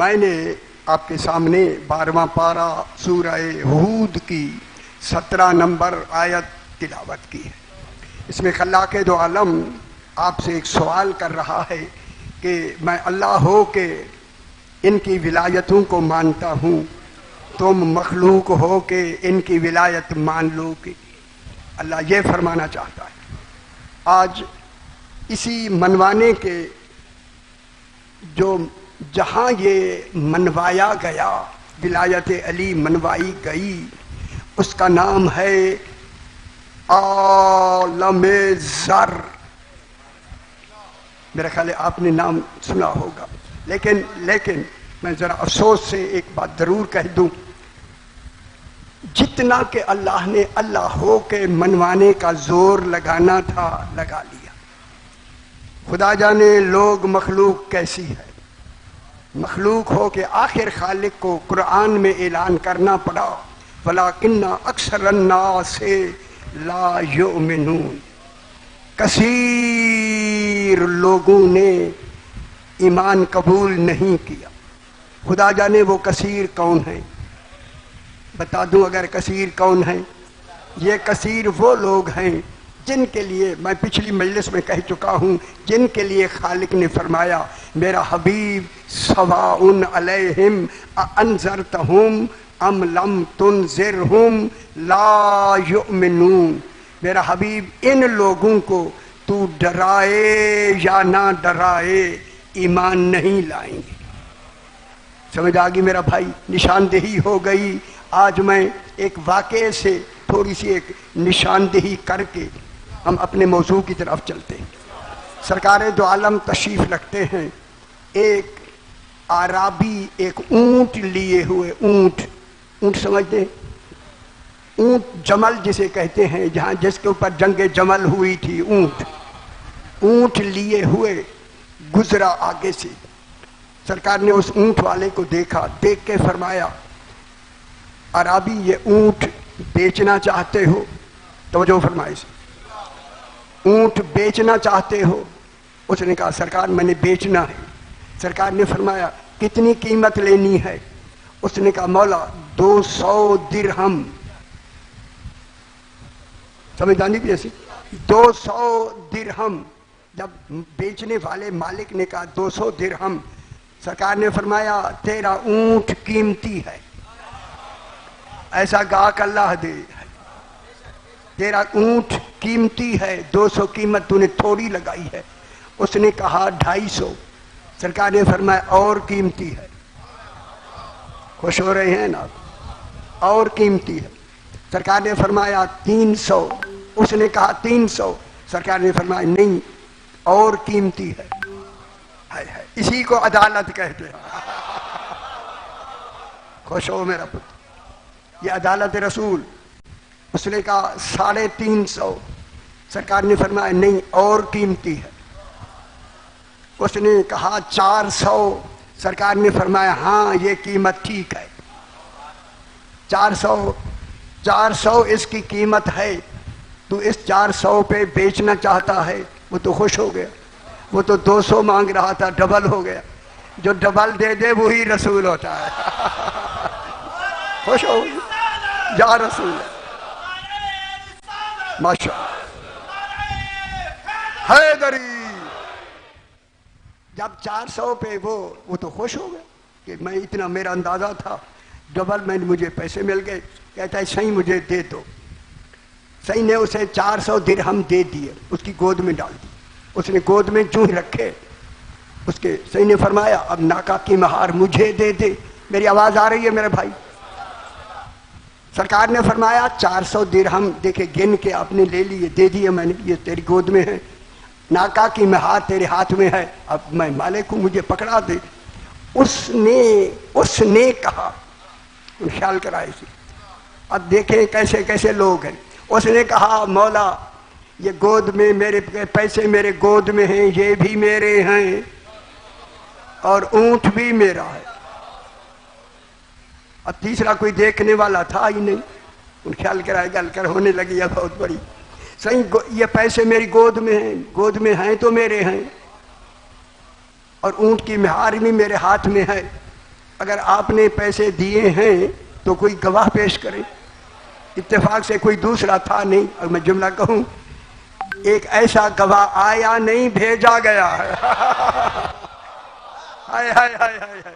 मैंने आपके सामने 12वां पारा सूरह हूद की 17 नंबर आयत तिलावत की है। इसमें खल्लाक़ दो आलम आपसे एक सवाल कर रहा है कि मैं अल्लाह हो के इनकी विलायतों को मानता हूँ, तुम मखलूक हो के इनकी विलायत मान लो कि अल्लाह ये फरमाना चाहता है। आज इसी मनवाने के जो जहाँ ये मनवाया गया, विलायत अली मनवाई गई, उसका नाम है आलमे ज़र। मेरा ख्याल है आपने नाम सुना होगा, लेकिन मैं ज़रा अफसोस से एक बात ज़रूर कह दूं, जितना कि अल्लाह ने अल्लाह हो के मनवाने का जोर लगाना था लगा लिया। खुदा जाने लोग मखलूक कैसी है। मखलूक हो के आखिर खालिक को कुरान में ऐलान करना पड़ा, वलाकिन्ना अक्सरन्नासे ला युमिनून। कसीर लोगों ने ईमान कबूल नहीं किया। खुदा जाने वो कसीर कौन है, बता दूं अगर कसीर कौन है। ये कसीर वो लोग हैं जिनके लिए मैं पिछली मजलिस में कह चुका हूँ, जिनके लिए खालिक ने फरमाया मेरा हबीब सवाउन अलैहिम अअन्ज़रतहुम अम लम तुनज़िरहुम ला युमिनून। मेरा हबीब इन लोगों को तू डराए या ना डराए ईमान नहीं लाएंगे। समझ आ गई मेरा भाई, निशानदेही हो गई। आज मैं एक वाक़े से थोड़ी सी एक निशानदेही करके हम अपने मौजू की तरफ चलते हैं। सरकार दो आलम तशरीफ़ रखते हैं। एक आराबी एक ऊंट लिए हुए, ऊंट समझते, ऊंट जमल जिसे कहते हैं, जहाँ जिसके ऊपर जंगे जमल हुई थी, ऊंट लिए हुए गुजरा आगे से। सरकार ने उस ऊंट वाले को देखा, देख के फरमाया अराबी ये ऊंट बेचना चाहते हो? तवज्जो फरमाए, ऊंट बेचना चाहते हो? उसने कहा सरकार मैंने बेचना है। सरकार ने फरमाया कितनी कीमत लेनी है? उसने कहा मौला 200 दिरहम। समझदानी भी ऐसी 200 दिरहम। जब बेचने वाले मालिक ने कहा 200 दिरहम, सरकार ने फरमाया तेरा ऊंट कीमती है, ऐसा गाहक अल्लाह दे, तेरा ऊंट कीमती है, 200 कीमत तूने थोड़ी लगाई है। उसने कहा 250। सरकार ने फरमाया और कीमती है। खुश हो रहे हैं ना? और कीमती है। सरकार ने फरमाया 300। उसने कहा 300। सरकार ने फरमाया नहीं और कीमती है। है। इसी को अदालत कहते हैं। खुश हो मेरा पुत्र, ये अदालत रसूल। उसने कहा 350। सरकार ने फरमाया नहीं और कीमती है। उसने कहा 400। सरकार ने फरमाया हाँ ये कीमत ठीक है। 400 इसकी कीमत है। तू इस 400 पे बेचना चाहता है? वो तो खुश हो गया। वो तो 200 मांग रहा था, डबल हो गया। जो डबल दे दे वही रसूल होता है। खुश हो या रसूल माशाअल्लाह हैदरी। जब 400 पे वो तो खुश हो गया कि मैं इतना, मेरा अंदाजा था डबल में मुझे पैसे मिल गए। कहता है सही मुझे दे दो। सही ने उसे 400 दिरहम दे दिए, उसकी गोद में डाल दी। उसने गोद में जूं ही रखे। उसके सही ने फरमाया अब नाका की महार मुझे दे दे। मेरी आवाज आ रही है मेरे भाई? सरकार ने फरमाया 400 दिरहम देखे गिन के आपने ले लिए, दे दिए मैंने, ये तेरी गोद में है। नाका की महार तेरे हाथ में है, अब मैं मालिक हूं, मुझे पकड़ा दे। उसने कहा, ख्याल कराए इसे। अब देखें कैसे कैसे लोग हैं। उसने कहा मौला ये गोद में मेरे पैसे मेरे गोद में हैं, ये भी मेरे हैं और ऊंट भी मेरा है। अब तीसरा कोई देखने वाला था ही नहीं। ख्याल कराए गल कर होने लगी है बहुत बड़ी। सही ये पैसे मेरी गोद में हैं तो मेरे हैं और ऊंट की मेहार भी मेरे हाथ में है। अगर आपने पैसे दिए हैं तो कोई गवाह पेश करे। इत्तेफाक से कोई दूसरा था नहीं। और मैं जुमला कहूं, एक ऐसा गवाह आया नहीं, भेजा गया है। हाय हाय हाय हाय हाय,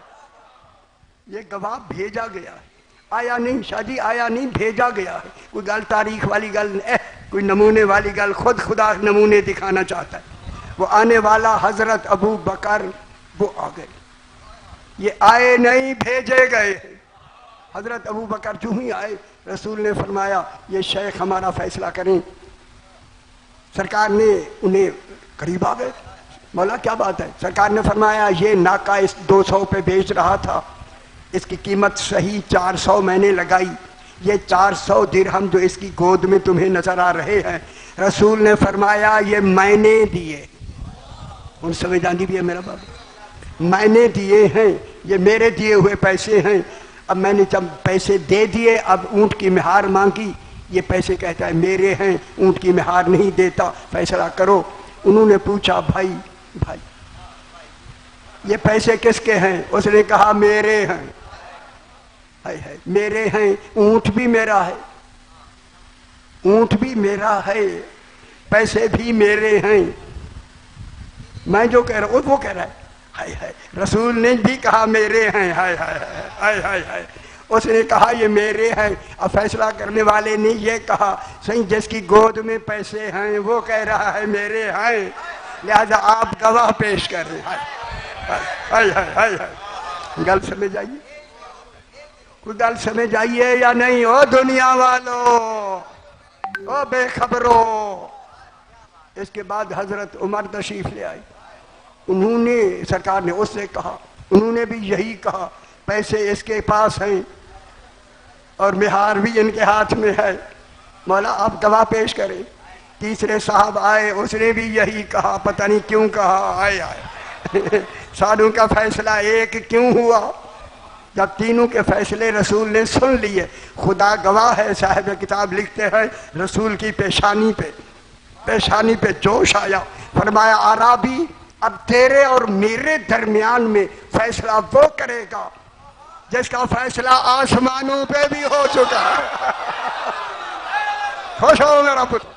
ये गवाह भेजा गया है, आया नहीं। शादी आया नहीं, भेजा गया है। कोई गल तारीख वाली गल, कोई नमूने वाली गल, खुद खुदा नमूने दिखाना चाहता है। वो आने वाला हजरत अबू बकर, वो आ गए। ये आए नहीं, भेजे गए। हजरत अबू बकर जो ही आए, रसूल ने फरमाया ये शेख हमारा फैसला करें। सरकार ने उन्हें करीब आ गए, मौला क्या बात है? सरकार ने फरमाया ये नाका इस 200 पे बेच रहा था, इसकी कीमत सही 400 मैंने लगाई। ये 400 दिरहम जो इसकी गोद में तुम्हें नजर आ रहे हैं, रसूल ने फरमाया ये मैंने दिए। उन संविधानी भी है मेरा बाबा, मैंने दिए हैं, ये मेरे दिए हुए पैसे हैं। अब मैंने जब पैसे दे दिए, अब ऊंट की मेहार मांगी, ये पैसे कहता है मेरे हैं, ऊंट की मेहार नहीं देता, फैसला करो। उन्होंने पूछा भाई भाई ये पैसे किसके हैं? उसने कहा मेरे हैं। है मेरे हैं, ऊंट भी मेरा है, ऊंट भी मेरा है, पैसे भी मेरे हैं। मैं जो कह रहा हूं वो कह रहा है हाय हाय, रसूल ने भी कहा मेरे हैं। हाय हाय हाय हाय हाय, उसने कहा ये मेरे हैं। अब फैसला करने वाले ने ये कहा सही, जिसकी गोद में पैसे हैं वो कह रहा है मेरे हैं, लिहाजा आप गवाह पेश कर रहे हैं। हाय हाय हाय हाय, गल समझ आइए, कोई गल समझ आइए या नहीं? ओ दुनिया वालों, ओ बेखबरों। इसके बाद हजरत उमर तशरीफ ले आए। उन्होंने, सरकार ने उससे कहा, उन्होंने भी यही कहा पैसे इसके पास हैं और मेहार भी इनके हाथ में है, मौला आप गवाह पेश करें। तीसरे साहब आए, उसने भी यही कहा, पता नहीं क्यों कहा। आए आए साधु का फैसला एक क्यों हुआ? जब तीनों के फैसले रसूल ने सुन लिए, खुदा गवाह है, साहिब किताब लिखते हैं रसूल की पेशानी पे जोश आया। फरमाया आराबी, अब तेरे और मेरे दरमियान में फैसला वो करेगा जिसका फैसला आसमानों पे भी हो चुका है। खुश हो मेरा पुत्र,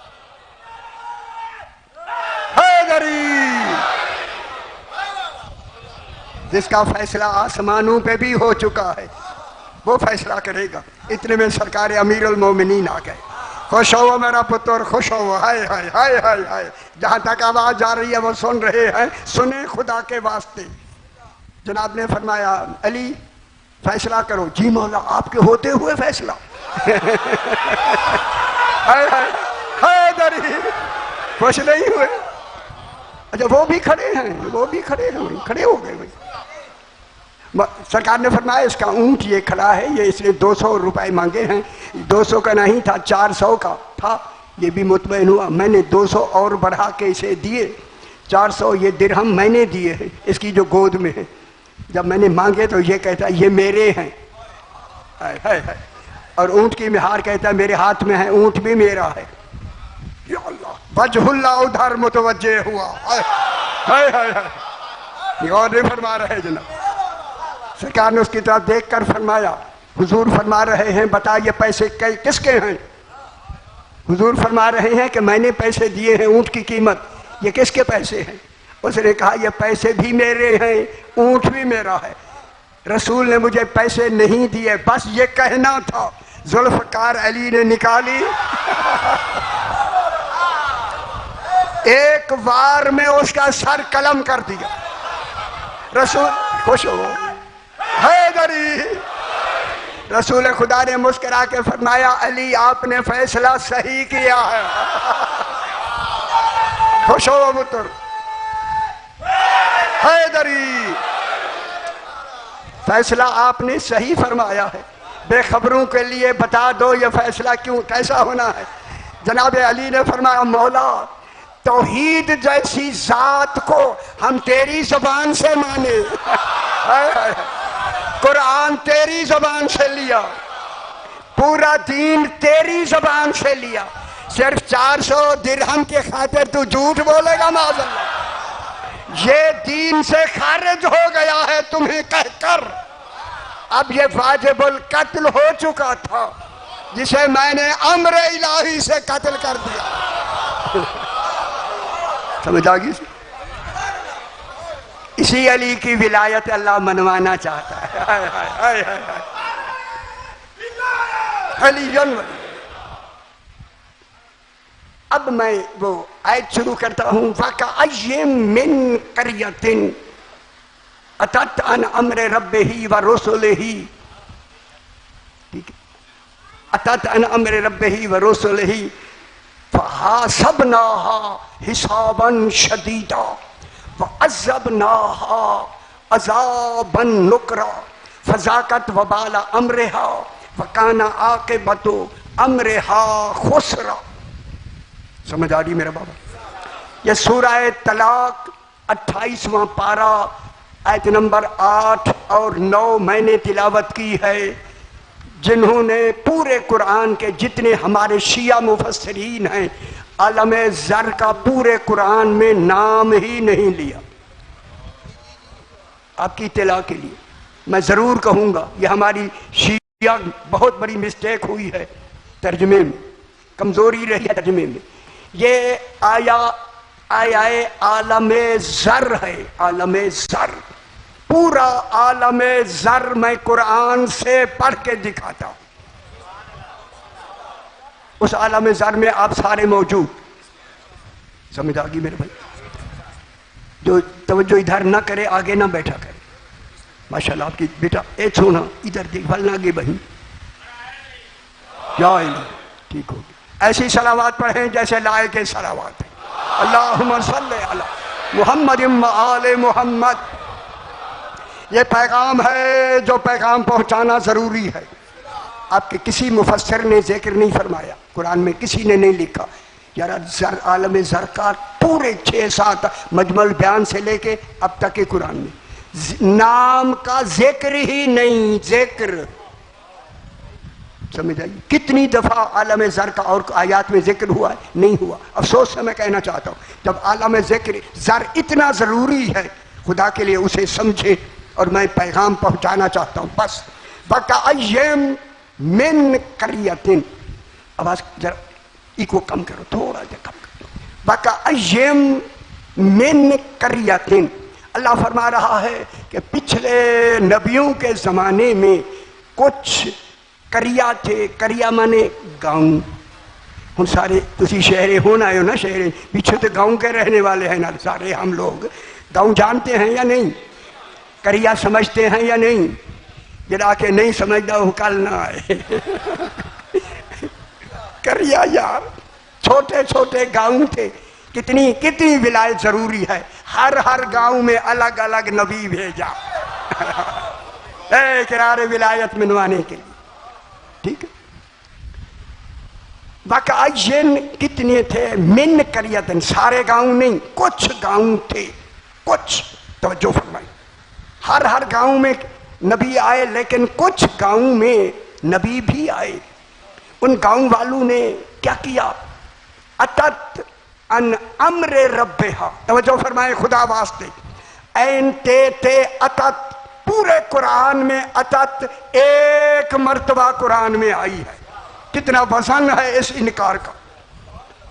जिसका फैसला आसमानों पे भी हो चुका है वो फैसला करेगा। इतने में सरकार अमीरुल मोमिनीन आ गए। खुश हो मेरा पुत्र, खुश हो। हाय हाय हाय हाय हाय, जहां तक आवाज जा रही है वो सुन रहे हैं, सुने खुदा के वास्ते। जनाब ने फरमाया अली फैसला करो। जी मौला, आपके होते हुए फैसला? हाय हाय हाय दरी, खुश नहीं हुए? अच्छा वो भी खड़े हैं, वो भी खड़े हैं, खड़े हो गए भाई। सरकार ने फरमाया इसका ऊंट ये खड़ा है, ये इसने 200 रुपए मांगे हैं, 200 का नहीं था 400 का था। ये भी मुतमईन हुआ, मैंने 200 और बढ़ा के इसे दिए। 400 ये दिरहम मैंने दिए हैं इसकी जो गोद में है। जब मैंने मांगे तो ये कहता ये मेरे हैं। हाय हाय हाय, और ऊंट की मेहार कहता मेरे हाथ में है, ऊंट भी मेरा है। या अल्लाह, वजहुल्ला उधर मुतवज्जे हुआ। हाय हाय हाय, और नहीं फरमा रहे जनाब। सरकार ने उसकी तरफ देखकर फरमाया, हुजूर फरमा रहे हैं बता ये पैसे किसके हैं? हुजूर फरमा रहे हैं कि मैंने पैसे दिए हैं, ऊंट की कीमत, ये किसके पैसे हैं? उसने कहा ये पैसे भी मेरे हैं, ऊंट भी मेरा है। रसूल ने मुझे पैसे नहीं दिए, बस ये कहना था। जुल्फकार अली ने निकाली, एक बार में उसका सर कलम कर दिया। रसूल खुश हो, हैदरी। रसूल खुदा ने मुस्कुरा के फरमाया अली आपने फैसला सही किया है। खुश हो पुत्र, हैदरी फैसला आपने सही फरमाया है। बेखबरों के लिए बता दो ये फैसला क्यों कैसा होना है। जनाब अली ने फरमाया मौला तौहीद जैसी जात को हम तेरी जबान से माने, कुरान तेरी जबान से लिया, पूरा दीन तेरी जबान से लिया, सिर्फ 400 दिरहम के खातिर तू झूठ बोलेगा माज़अल्लाह। ये दीन से खारिज हो गया है तुम्हें कहकर। अब ये वाजिबुल कत्ल हो चुका था जिसे मैंने अम्र इलाही से कत्ल कर दिया। समझ आ गई? इसी अली की विलायत अल्लाह मनवाना चाहता है। हाय हाय हाय हाय अली जन्म। अब मैं वो आयत शुरू करता हूं। वकअय्यिम मिन क़रयतिन अतत अन अम्र रब्बिही व रुसुलिही, ठीक है, अतत अन अम्र रब्बिही व रुसुलिही फहासबनाहा हिसाबन शदीदा व अज़बनाहा अज़ाबन नुकरा फज़ाकत वबाला अम्रिहा व काना आक़िबतु अम्रिहा खुसरा। समझ आ रही मेरा बाबा? यह सूरह तलाक 28वां पारा आयत नंबर 8 और 9 मैंने तिलावत की है। जिन्होंने पूरे कुरान के जितने हमारे शिया मुफस्सिरीन हैं, आलमे ज़र का पूरे कुरान में नाम ही नहीं लिया। आपकी इत्तला के लिए मैं ज़रूर कहूँगा, यह हमारी शिया बहुत बड़ी मिस्टेक हुई है, तर्जमे में कमज़ोरी रही है तर्जमे में। ये आया आलमे ज़र है, आलमे ज़र, पूरा आलमे ज़र मैं कुरान से पढ़ के दिखाता हूं। उस आलमे ज़र में आप सारे मौजूद। समझ आ गई मेरे भाई? जो तवज्जो इधर ना करे आगे ना बैठा करे। माशाल्लाह आपकी बेटा ए सोना इधर देख, भल ना गे बहन, ठीक होगी। ऐसी सलावात पढ़ें जैसे लाए के सलावात है। अल्लाहुम्मा सल्ली अला मुहम्मद व आले मुहम्मद। ये पैगाम है जो पैगाम पहुंचाना जरूरी है। आपके किसी मुफस्सिर ने जिक्र नहीं फरमाया, कुरान में किसी ने नहीं लिखा यार ज़र आलम ज़र का पूरे 6-7 मजमुल बयान से लेके अब तक के कुरान में नाम का जिक्र ही नहीं। जिक्र समझ आइए? कितनी दफा आलम ज़र का और आयात में जिक्र हुआ है? नहीं हुआ। अफसोस से मैं कहना चाहता हूँ, जब आलम ज़िक्र ज़र इतना जरूरी है, खुदा के लिए उसे समझे। और मैं पैगाम पहुंचाना चाहता हूँ बस। वकअय्यिम मिन क़रयतिन, आवाज जरा इको कम करो, थोड़ा सा कम करो। वकअय्यिम मिन क़रयतिन, अल्लाह फरमा रहा है कि पिछले नबियों के जमाने में कुछ करिया थे। करिया माने गांव। हम सारे तुसी शहरे होना आयो ना, शहरे पीछे तो गांव के रहने वाले हैं ना सारे। हम लोग गांव जानते हैं या नहीं? करिया समझते हैं या नहीं? जरा के नहीं समझता हूँ कल ना आए। करिया यार, छोटे छोटे गांव थे। कितनी कितनी विलायत जरूरी है। हर गांव में अलग अलग नबी भेजा किरारे विलायत मनवाने के लिए, ठीक है। वकअय्यिन कितने थे? मिन क़रयतिन, सारे गांव नहीं, कुछ गांव थे। कुछ, तवज्जो फरमाई, हर गांव में नबी आए, लेकिन कुछ गांव में नबी भी आए। उन गांव वालों ने क्या किया? अतत अन अम्र रब्बिहा, तवज्जो फरमाए खुदा वास्ते। ऐन ते अतत, पूरे कुरान में अतत एक मर्तबा कुरान में आई है। कितना वजन है इस इनकार का।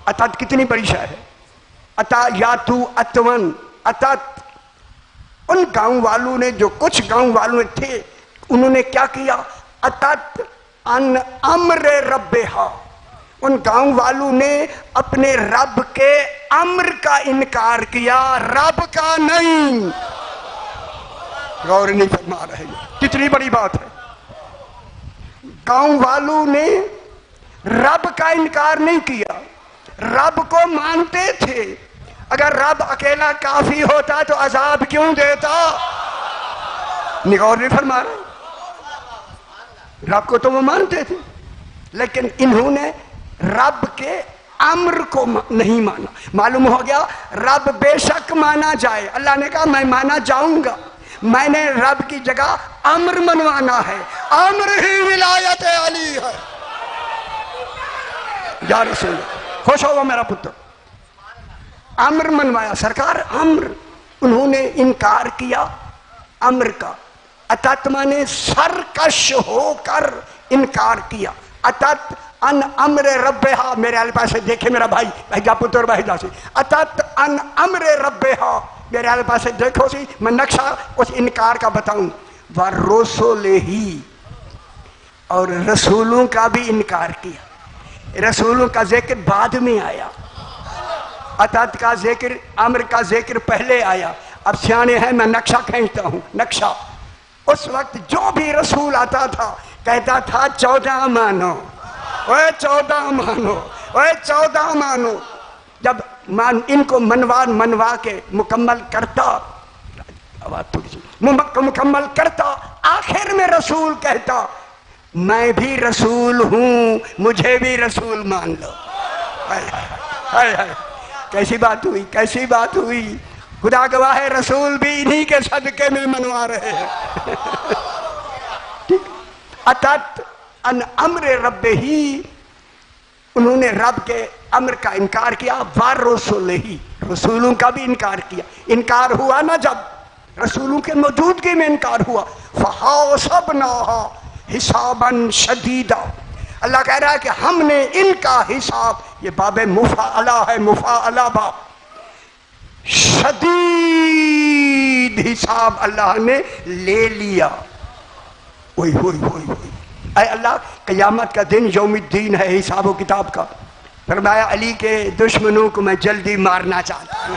अतत कितनी बड़ी शय है। अता यातू अतवन, अतत। उन गांव वालों ने, जो कुछ गांव वालों थे, उन्होंने क्या किया? अतत अन अम्र रब्बिहा, उन गांव वालों ने अपने रब के अम्र का इनकार किया, रब का नहीं। गौर नहीं फरमा रहे, कितनी बड़ी बात है। गांव वालों ने रब का इनकार नहीं किया, रब को मानते थे। अगर रब अकेला काफी होता तो अजाब क्यों देता? गौर नहीं फरमा रहे। रब को तो वो मानते थे, लेकिन इन्होंने रब के अम्र को नहीं माना। मालूम हो गया रब बेशक माना जाए। अल्लाह ने कहा मैं माना जाऊंगा, मैंने रब की जगह अम्र मनवाना है। अम्र ही विलायत अली है। या रसूल, खुश हो मेरा पुत्र। अम्र मनवाया सरकार, अम्र। उन्होंने इनकार किया अम्र का। अतत माने सरकश होकर इनकार किया। अतत अन अम्र रब्बेहा, मेरे आले पास देखे मेरा भाई भाईजा पुत्र भाईजा से, अतत अन अम्र रब्बेहा, मेरे आले पास देखो सी मैं नक्शा उस इनकार का बताऊं। व रसूले ही, और रसूलों का भी इनकार किया। रसूलों का जिक्र बाद में आया, अतत का जिक्र, अम्र का जिक्र पहले आया। अब सियाने हैं, मैं नक्शा खींचता हूं। नक्शा, उस वक्त जो भी रसूल आता था कहता था 14 मानो, ओए 14 मानो, ओए 14 मानो। जब इनको मनवा के मुकम्मल करता, आवाज थोड़ी सी, मुकम्मल करता, आखिर में रसूल कहता मैं भी रसूल हूं, मुझे भी रसूल मान लो। हाय हाय हाय, कैसी बात हुई, कैसी बात हुई। खुदा गवाह है, रसूल भी इन्हीं के सदके में मनवा रहे हैं। अतत अन अम्र रब्बे ही, उन्होंने रब के अम्र का इनकार किया। वार रसूल ही, रसूलों का भी इनकार किया। इनकार हुआ ना, जब रसूलों के मौजूदगी में इनकार हुआ। फहासबनाहा हिसाबन शदीदा, अल्लाह कह रहा है कि हमने इनका हिसाब, ये बाबे मुफाअला है, मुफाअला बाब, शदीद हिसाब अल्लाह ने ले लिया। ओए होए होए होए, ऐ अल्लाह, क़यामत का दिन यौमुद्दीन है, हिसाब किताब का। फरमाया अली के दुश्मनों को मैं जल्दी मारना चाहता हूं,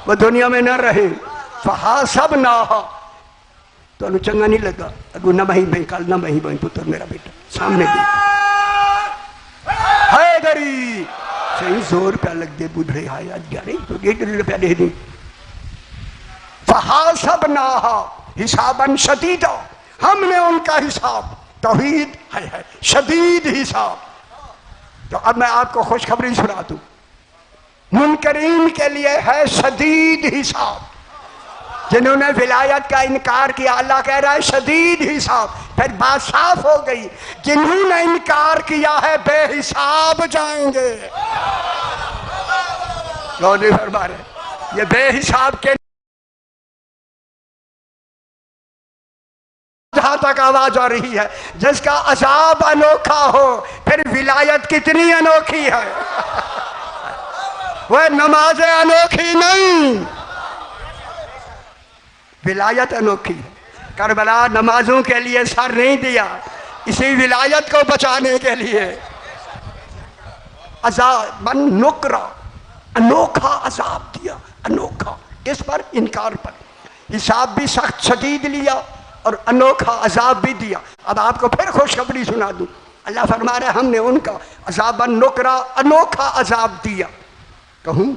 वो दुनिया में न रहे। फहासबनाहा, तो चंगा नहीं लगा, अगू न वही बही, कल न वही बही पुत्र मेरा बेटा सामने देख, हैदरी सही 100 रुपया लग दे बुढ़े, हाय आज 11 रुपया दे दी। फहासबनाहा हिसाबन शदीदा, हमने उनका हिसाब, तौहीद है शदीद हिसाब। तो अब मैं आपको खुशखबरी सुना दूं, मुनकरीन के लिए है शदीद हिसाब। जिन्होंने विलायत का इनकार किया, अल्लाह कह रहा है शदीद हिसाब। फिर बात साफ हो गई, जिन्होंने इनकार किया है बेहिसाब जाएंगे। फरमा रहे ये बेहिसाब के, जहां तक आवाज आ रही है, जिसका अजाब अनोखा हो, फिर विलायत कितनी अनोखी है। वह नमाज अनोखी नहीं, विलायत अनोखी है। करबला नमाजों के लिए सर नहीं दिया, इसी विलायत को बचाने के लिए अजाब नुकरा, अनोखा अजाब दिया, अनोखा। इस पर इनकार पर हिसाब भी सख्त शदीद लिया और अनोखा अजाब भी दिया। अब आपको फिर खुशखबरी सुना दूं, अल्लाह फरमा रहा है हमने उनका अजाब नुकरा, अनोखा अजाब दिया। कहूं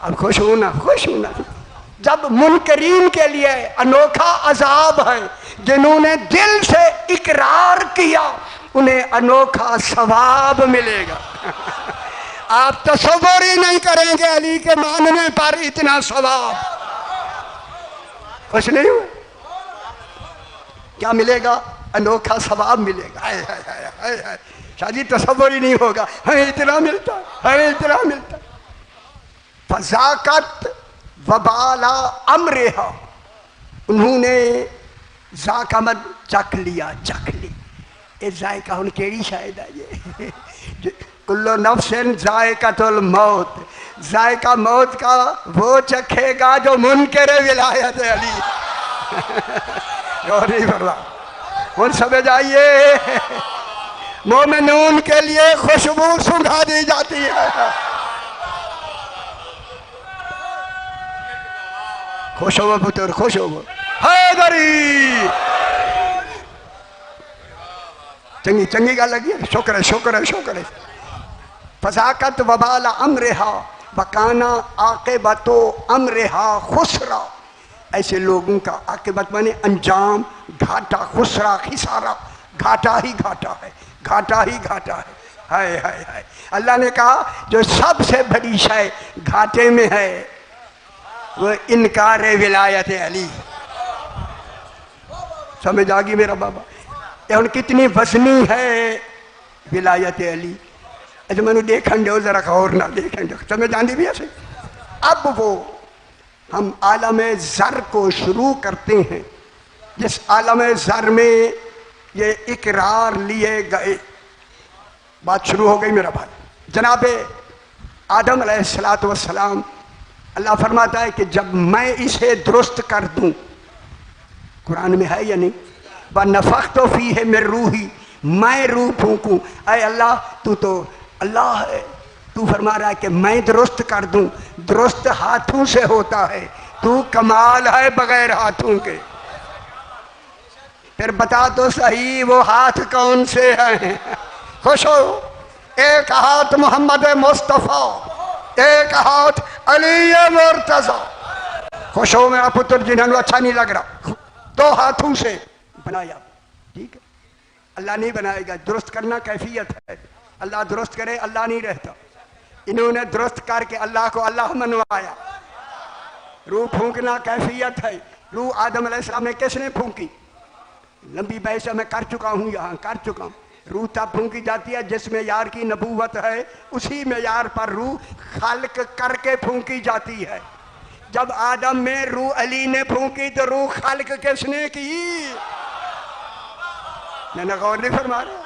अब खुश होना, खुश होना। जब मुनकरीन के लिए अनोखा अजाब है, जिन्होंने दिल से इकरार किया उन्हें अनोखा सवाब मिलेगा। आप तसव्वुर ही नहीं करेंगे अली के मानने पर इतना सवाब। खुश नहीं हुए? क्या मिलेगा? अनोखा सवाब मिलेगा। हाय हाय हाय हाय हाय, शादी तसव्वुर ही नहीं होगा, हमें इतना मिलता, हमें इतना मिलता। फजाकत वबाला अमरेहा, उन्होंने जाका मत चख लिया, चख ली। ये जायका हुन केड़ी शायद है ये कुल्लो नफ्सिन जायकातुल मौत, जायका मौत का वो चखेगा जो मुनकर विलायत अली। और नहीं बर्रा उन समझ आइए, मोमिनून के लिए खुशबू सुंघा दी जाती है। खुश हो पुत्र, खुश हो। हैदरी चंगी चंगी गल लगी, शुक्र है, शुक्र है, शुक्र है। फजाकत वबाला अमरेहा वकाना आक़िबतो अमरेहा खुसरा, ऐसे लोगों का आक़िबत माने अंजाम घाटा, खुसरा खिसारा, घाटा ही घाटा है, घाटा ही घाटा है। हाय हाय हाय, अल्लाह ने कहा जो सबसे बड़ी शय घाटे में है वो इनकार विलायत अली। समझ आ गई मेरा बाबा? ये कितनी वजनी है विलायत अली। अच्छा मैंने देखन दो जरा, और ना देखन दो, समझ आंदी भी ऐसे। अब वो हम आलम ज़र को शुरू करते हैं, जिस आलम ज़र में ये इकरार लिए गए। बात शुरू हो गई मेरा भाई। जनाब आदम अलैहिस्सलातु वस्सलाम, अल्लाह फरमाता है कि जब मैं इसे दुरुस्त कर दूं, कुरान में है या नहीं, व नफ़ख्तु फ़ीहि मिन रूही, मैं रूह फूंकूं। अय अल्लाह, तू तो अल्लाह है, तू फरमा रहा है कि मैं दुरुस्त कर दूं। दुरुस्त हाथों से होता है, तू कमाल है बगैर हाथों के। फिर बता तो सही वो हाथ कौन से हैं? खुश हो, एक हाथ मोहम्मद मुस्तफ़ा, एक हाथ अली मुर्तज़ा। खुश हो मेरा पुत्र, जिन्हें अच्छा नहीं लग रहा, दो हाथों से बनाया, ठीक है। अल्लाह नहीं बनाएगा, दुरुस्त करना कैफियत है। अल्लाह दुरुस्त करे, अल्लाह नहीं रहता। इन्होंने दुरुस्त करके अल्लाह को अल्लाह मनवाया। रूह फूंकना कैफियत है। रूह आदम अलैहिस्सलाम ने किसने फूंकी? लंबी बहस मैं कर चुका हूँ, यहाँ कर चुका हूँ। रूह तब फूंकी जाती है जिस मेयार की नबूवत है, उसी मेयार पर रूह खल्क करके फूंकी जाती है। जब आदम में रूह अली ने फूंकी तो रूह खल्क किसने की? मैंने गौर नहीं फरमा रहा,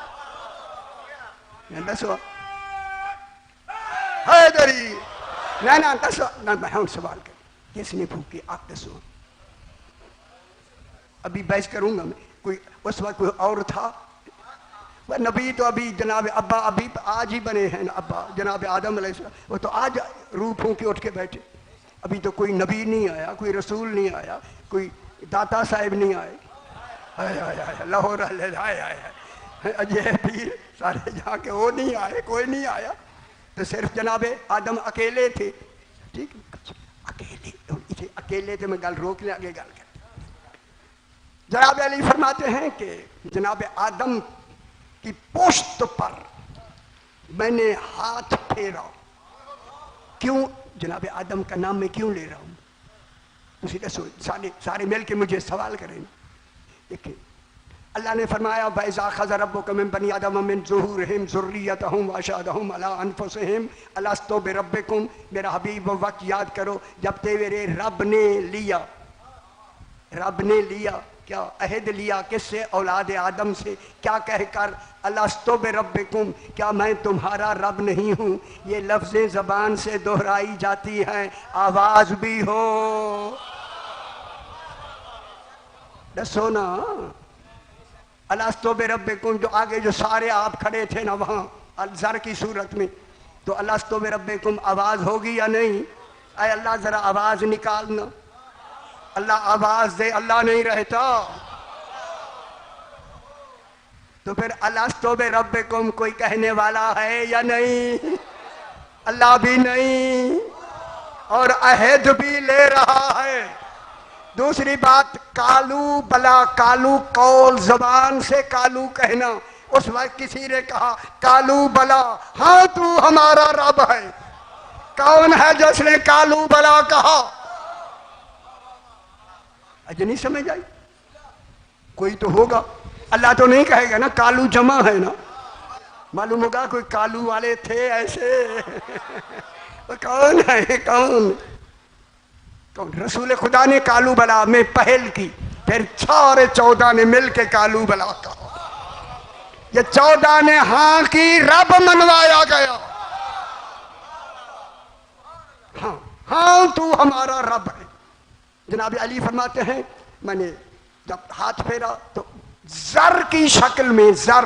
दसो हैदरी, ना दसो ना, मैं सवाल कर, किसने फूंकी आप दसो। अभी बहस करूंगा मैं। कोई उस वक्त कोई और था? वह नबी तो अभी जनाब अब्बा अभी आज ही बने हैं ना, अब्बा जनाब आदम अलैहिस्सलाम, वो तो आज रूह फूंके उठ के बैठे। अभी तो कोई नबी नहीं आया, कोई रसूल नहीं आया, कोई दाता साहिब नहीं आए। हाय हाय हाय, लाहौर हाय हाय, अजय पीर सारे जहाँ के वो नहीं आए, कोई नहीं आया। तो सिर्फ जनाब आदम अकेले थे, ठीक है। अच्छा, अकेले अकेले थे, मैं गल रोक लिया, आगे गल कर। जनाब अली फरमाते हैं कि जनाब आदम की पोस्ट पर मैंने हाथ फेरा। क्यों जनाब आदम का नाम मैं क्यों ले रहा हूं? उसी दसो, सारे मिल के मुझे सवाल करें। देखिए, अल्लाह ने फरमाया वैज़ा अख़ज़ रब्बुका मिन बनी आदम मिन ज़ुहूरिहिम ज़ुर्रिय्यतहुम व अशहदहुम अला अनफुसिहिम अलस्तु बिरब्बिकुम। मेरा हबीब वो वक्त याद करो जब तेरे रब ने लिया क्या अहद लिया, किससे? औलाद आदम से। क्या कहकर? अलस्तु बिरब्बिकुम, क्या मैं तुम्हारा रब नहीं हूँ? ये लफ्ज़ें ज़बान से दोहराई जाती हैं, आवाज़ भी हो। दसो ना, अलस्तु बिरब्बिकुम, जो आगे जो सारे आप खड़े थे ना वहाँ अलज़र की सूरत में, तो अलस्तु बिरब्बिकुम आवाज़ होगी या नहीं? अय अल्लाह ज़रा आवाज़ निकालना। अल्लाह आवाज़ दे, अल्लाह नहीं रहता। तो फिर अलस्तु बिरब्बिकुम कोई कहने वाला है या नहीं? अल्लाह भी नहीं, और अहद भी ले रहा है। दूसरी बात, कालू बला, कालू कौल, जबान से कालू कहना। उस वक्त किसी ने कहा कालू बला, हाँ तू हमारा रब है। कौन है जिसने कालू बला कहा? अजय नहीं समझ आई? कोई तो होगा, अल्लाह तो नहीं कहेगा ना, कालू जमा है ना। मालूम होगा कोई कालू वाले थे ऐसे। कौन है? कौन? रसूल खुदा ने कालू बला में पहल की, फिर सारे 14 ने मिलके कालू बला कहा। ये 14 ने हाँ की, रब मनवाया गया। हाँ हाँ तू हमारा रब है। जनाब अली फरमाते हैं मैंने जब हाथ फेरा तो जर की शक्ल में, जर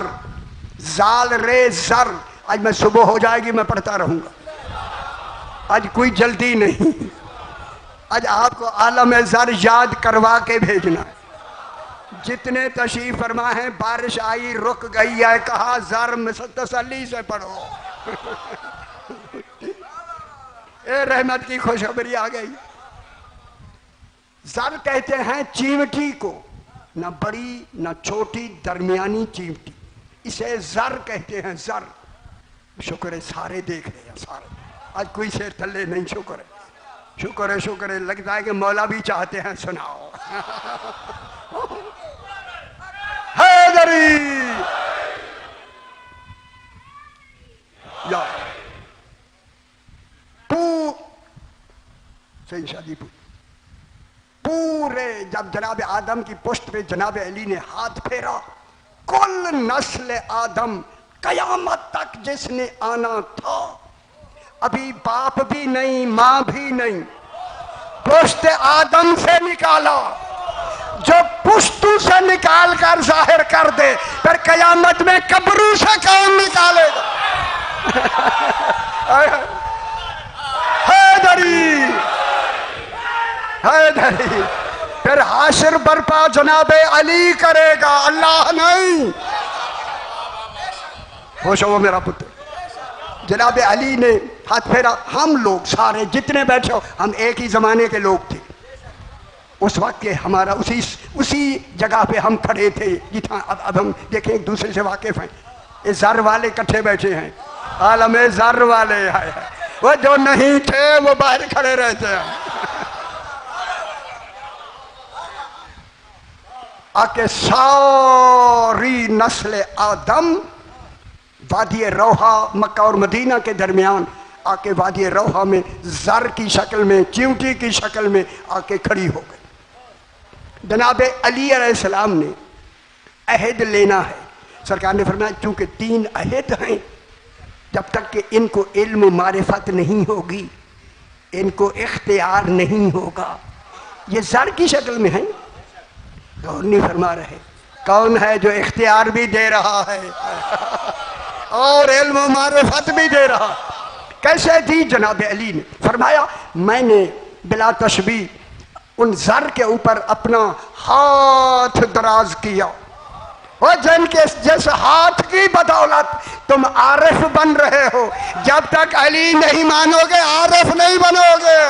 जाल रे जर, आज मैं सुबह हो जाएगी मैं पढ़ता रहूंगा, आज कोई जल्दी नहीं। आज आपको आलम जर याद करवा के भेजना। जितने तशरीफ फरमा है, बारिश आई रुक गई है, कहा जर तसल्ली से पढ़ो। ए रहमत की खुशखबरी आ गई। जर कहते हैं चीमटी को, ना बड़ी ना छोटी, दरमियानी चीमटी, इसे जर कहते हैं। जर। शुक्र है सारे देख रहे हैं, सारे। आज कोई शेर थल्ले नहीं। शुक्र है, शुक्र है, शुक्र है। लगता है कि मौला भी चाहते हैं सुनाओ। हैदरी या सही शादी पूरी जब जनाब आदम की पुष्ट पे जनाब अली ने हाथ फेरा, कुल नस्ल आदम कयामत तक जिसने आना था, अभी बाप भी नहीं मां भी नहीं, पुष्ट आदम से निकाला, जो पुश्तू से निकाल कर जाहिर कर दे, फिर कयामत में कब्रों से कौन निकालेगा? हैदरी हैदरी, फिर हाशिर बर्पा जनाबे अली करेगा, अल्लाह नहीं। होश हो मेरा पुत्र। जनाबे अली ने हाथ फेरा। हम लोग सारे जितने बैठे हो, हम एक ही जमाने के लोग थे। उस वक्त के हमारा उसी जगह पे हम खड़े थे जितना अब हम देखें एक दूसरे से वाकिफ हैं। ये जर वाले इकट्ठे बैठे हैं, आलम जर वाले है, वो जो नहीं थे वो बाहर खड़े रहते हैं। आके सारी नस्ल आदम वादी रोहा, मक्का और मदीना के दरमियान आके वादी रोहा में जर की शक्ल में, चींटी की शक्ल में आके खड़ी हो गई। जनाबे अली अलैहिस्सलाम ने अहद लेना है। सरकार ने फरमाया चूंकि 3 अहद हैं, जब तक कि इनको इल्म मारिफत नहीं होगी, इनको इख्तियार नहीं होगा। ये जर की शक्ल में है, गौर नहीं फरमा रहे। कौन है जो इख्तियार भी दे रहा है और इल्म मारिफत भी दे रहा? कैसे दी? जनाब अली ने फरमाया मैंने बिला तशबीह उन जर के ऊपर अपना हाथ दराज किया, और जिनके जिस हाथ की बदौलत तुम आरिफ बन रहे हो, जब तक अली नहीं मानोगे आरिफ नहीं बनोगे।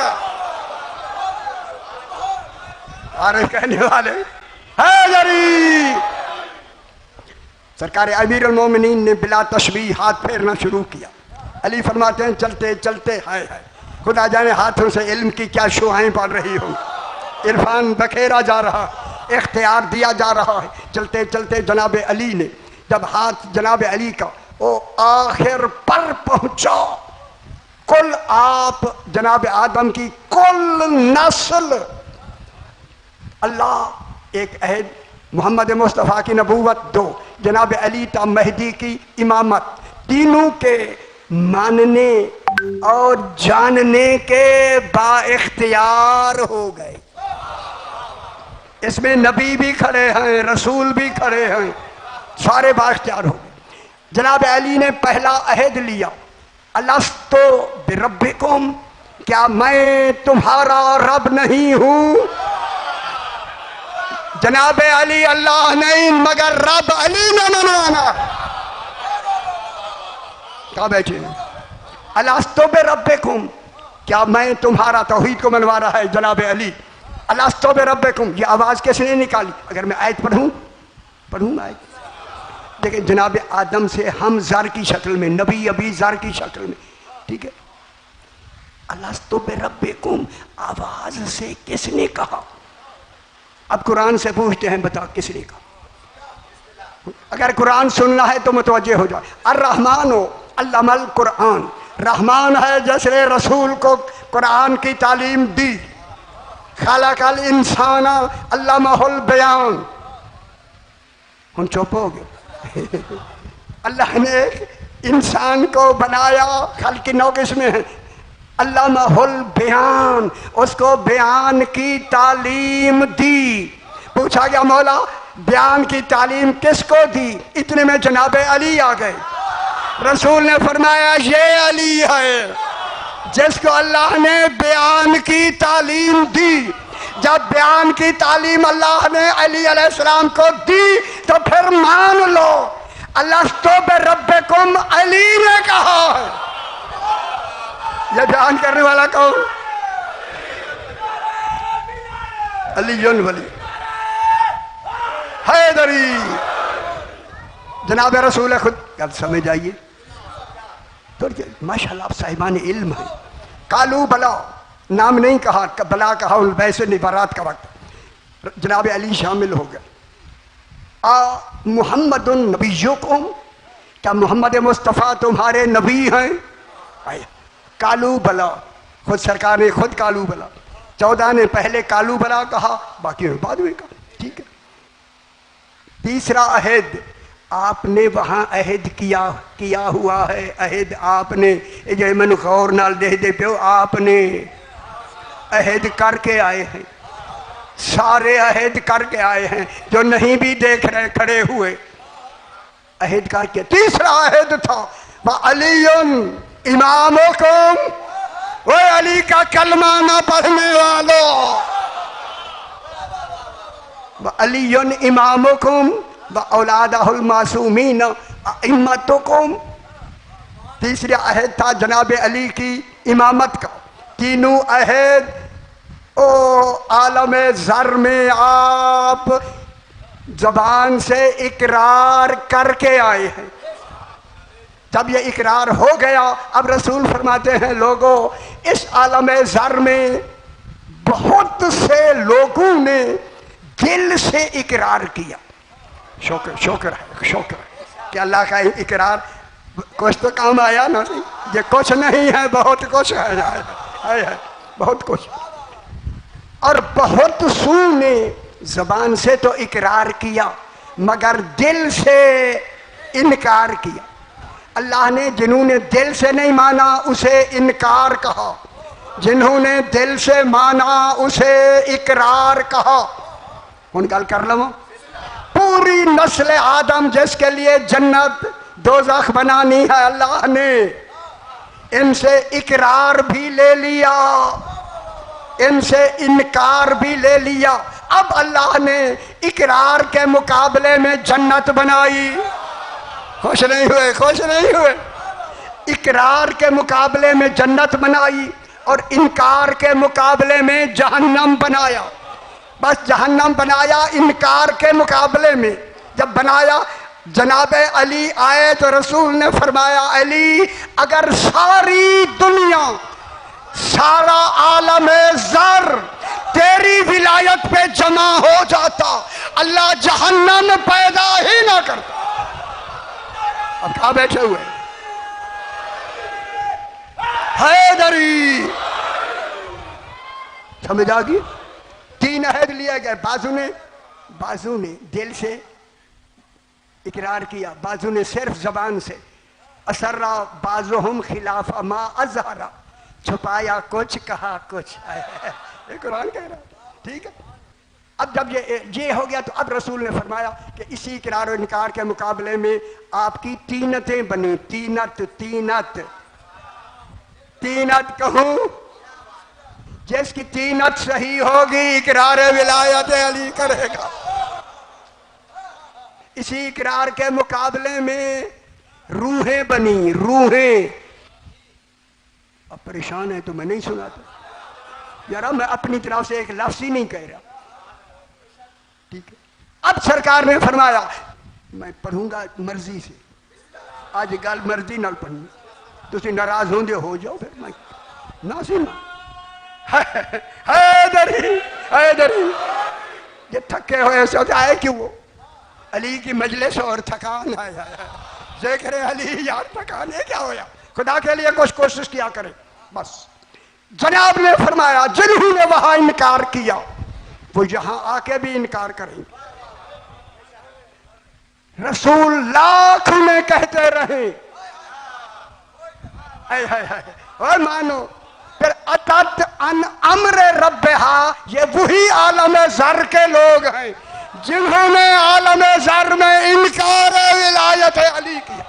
आरिफ कहने वाले हैदरी। सरकार अमीरुल मोमिनीन ने बिला तशबीह हाथ फेरना शुरू किया। अली फरमाते हैं चलते चलते हाय खुदा जाने हाथों से इल्म की क्या शुआएं पड़ रही हों, इरफान बखेरा जा रहा, इख्तियार दिया जा रहा है। चलते चलते जनाब अली ने जब हाथ जनाब अली का वो आखिर पर पहुंचा, कुल आप जनाब आदम की कुल नस्ल, अल्लाह एक अहद, मोहम्मद मुस्तफ़ा की नबूवत 2, जनाब अली ता महदी की इमामत, तीनों के मानने और जानने के बाइख्तियार हो गए। इसमें नबी भी खड़े हैं, रसूल भी खड़े हैं, सारे बाइख्तियार हो गए। जनाब अली ने पहला अहद लिया, अलस्तो बिरब्बिकुम, क्या मैं तुम्हारा रब नहीं हूं? जनाब अली अल्लाह नहीं मगर रब अली ने मनवाना। क्या बैठे अलस्तो बिरब्बिकुम, क्या मैं तुम्हारा तौहीद को मनवा रहा है जनाब अली। अलस्तो बिरब्बिकुम, ये आवाज़ किसने निकाली? अगर मैं आयत पढ़ूँ आयत, देखिए जनाब आदम से हम ज़र की शक्ल में, नबी अभी ज़र की शक्ल में, ठीक है। अलस्तो बिरब्बिकुम, आवाज़ से किसने कहा? अब कुरान से पूछते हैं, बता किसने कहा? अगर कुरान सुनना है तो मुतवज्जे हो जाए। अर्रहमान अल्लमल कुरान, रहमान है जिसने रसूल को कुरान की तालीम दी। खलकल इंसान अल्लमहुल बयान, हम चुप हो गए। अल्लाह ने इंसान को बनाया, खल की 9 किस्में हैं। अल्लमहुल बयान, उसको बयान की तालीम दी। पूछा गया मौला बयान की तालीम किसको दी? इतने में जनाबे अली आ गए। रसूल ने फरमाया ये अली है जिसको अल्लाह ने बयान की तालीम दी। जब बयान की तालीम अल्लाह ने अली अलैहिस्सलाम को दी तो फिर मान लो अलस्तो बिरब्बिकुम, अली ने कहा है। यह बयान करने वाला कौन? अलीयुल वली हैदरी, जनाब रसूल खुद। अब समझ आइए तो माशाल्लाह साहिबान इल्म है। कालू बला, नाम नहीं कहा, बला कहा वैसे नहीं, बारात का वक्त जनाब अली शामिल हो गए। मुहम्मदुन नबियुकुम, क्या मोहम्मद मुस्तफ़ा तुम्हारे नबी हैं? कालू बला, खुद सरकार ने खुद कालू बला। 14 ने पहले कालू बला कहा, बाकी में बाद में कहा। ठीक है। तीसरा अहद, आपने वहां अहद किया हुआ है। अहद आपने जो मन गौर नाल दे पे आपने अहद करके आए हैं, सारे अहद करके आए हैं, जो नहीं भी देख रहे खड़े हुए अहद करके। तीसरा अहद था वह अलीयुन इमामुकुम, वो अली का कलमा ना पढ़ने वालों, वह अलीयुन इमामुकुम व औलादहुल मासूमीन अइम्मतुकुम। तीसरा अहद था जनाब अली की इमामत का। तीनों अहद ओ आलम ज़र में आप जबान से इकरार करके आए हैं। जब ये इकरार हो गया, अब रसूल फरमाते हैं लोगों, इस आलम ज़र में बहुत से लोगों ने दिल से इकरार किया। शुक्र शुक्र है, शुक्र है कि अल्लाह का इकरार कुछ तो काम आया ना। ये कुछ नहीं है, बहुत कुछ है बहुत कुछ। और बहुत सू ने जबान से तो इकरार किया मगर दिल से इनकार किया। अल्लाह ने जिन्होंने दिल से नहीं माना उसे इनकार कहा, जिन्होंने दिल से माना उसे इकरार कहा। उन गल कर लो, पूरी नस्ल आदम जिसके लिए जन्नत दोज़ख बनानी है, अल्लाह ने इनसे इकरार भी ले लिया, इनसे इनकार भी ले लिया। अब अल्लाह ने इकरार के मुकाबले में जन्नत बनाई। खुश नहीं हुए, खुश नहीं हुए। इकरार के मुकाबले में जन्नत बनाई और इनकार के मुकाबले में जहन्नम बनाया। बस जहन्नम बनाया इनकार के मुकाबले में। जब बनाया, जनाब अली आए तो रसूल ने फरमाया, अली अगर सारी दुनिया, सारा आलम ज़र तेरी विलायत पे जमा हो जाता, अल्लाह जहन्नम पैदा ही ना करता। अब कहाँ बैठे हुए हैदरी, समझ आ गई। 3 अहद लिए गए। बाजू ने दिल से इकरार किया, बाजू ने सिर्फ जबान से। असर्रा बाजुहुम खिलाफ मा अज़हरा, छुपाया कुछ कहा कुछ। ये कुरान कह रहा। ठीक है। अब जब ये हो गया तो अब रसूल ने फरमाया कि इसी इकरार और इनकार के मुकाबले में आपकी तीनतें बनी। तीनत तीनत तीनत कहूं, जिसकी तीनत सही होगी इकरार विलायत अली करेगा। इसी इकरार के मुकाबले में रूहें बनी, रूहें। अब परेशान है तो मैं नहीं सुनाता यार, मैं अपनी तरफ से एक लफ्ज ही नहीं कह रहा। ठीक है। अब सरकार ने फरमाया मैं पढ़ूंगा मर्जी से, आज गल मर्जी नाल पढ़नी, तुसी नाराज होंगे हो जाओ, फिर मैं ना सुना। हैदरी हैदरी, ये थके हुए सोच आए क्यों? वो अली की मजलिस और थकान है। जिक्र अली यार, थकान है क्या होया? खुदा के लिए कुछ कोशिश किया करें बस। जनाब ने फरमाया जिन्होंने वहां इनकार किया वो यहां आके भी इनकार करेंगे। रसूल लाख में कहते रहे और मानो, फिर अतत अन अम्र रब्बिहा, ये वही आलम ज़र के लोग हैं जिन्होंने आलम ज़र में इनकार विलायत अली किया।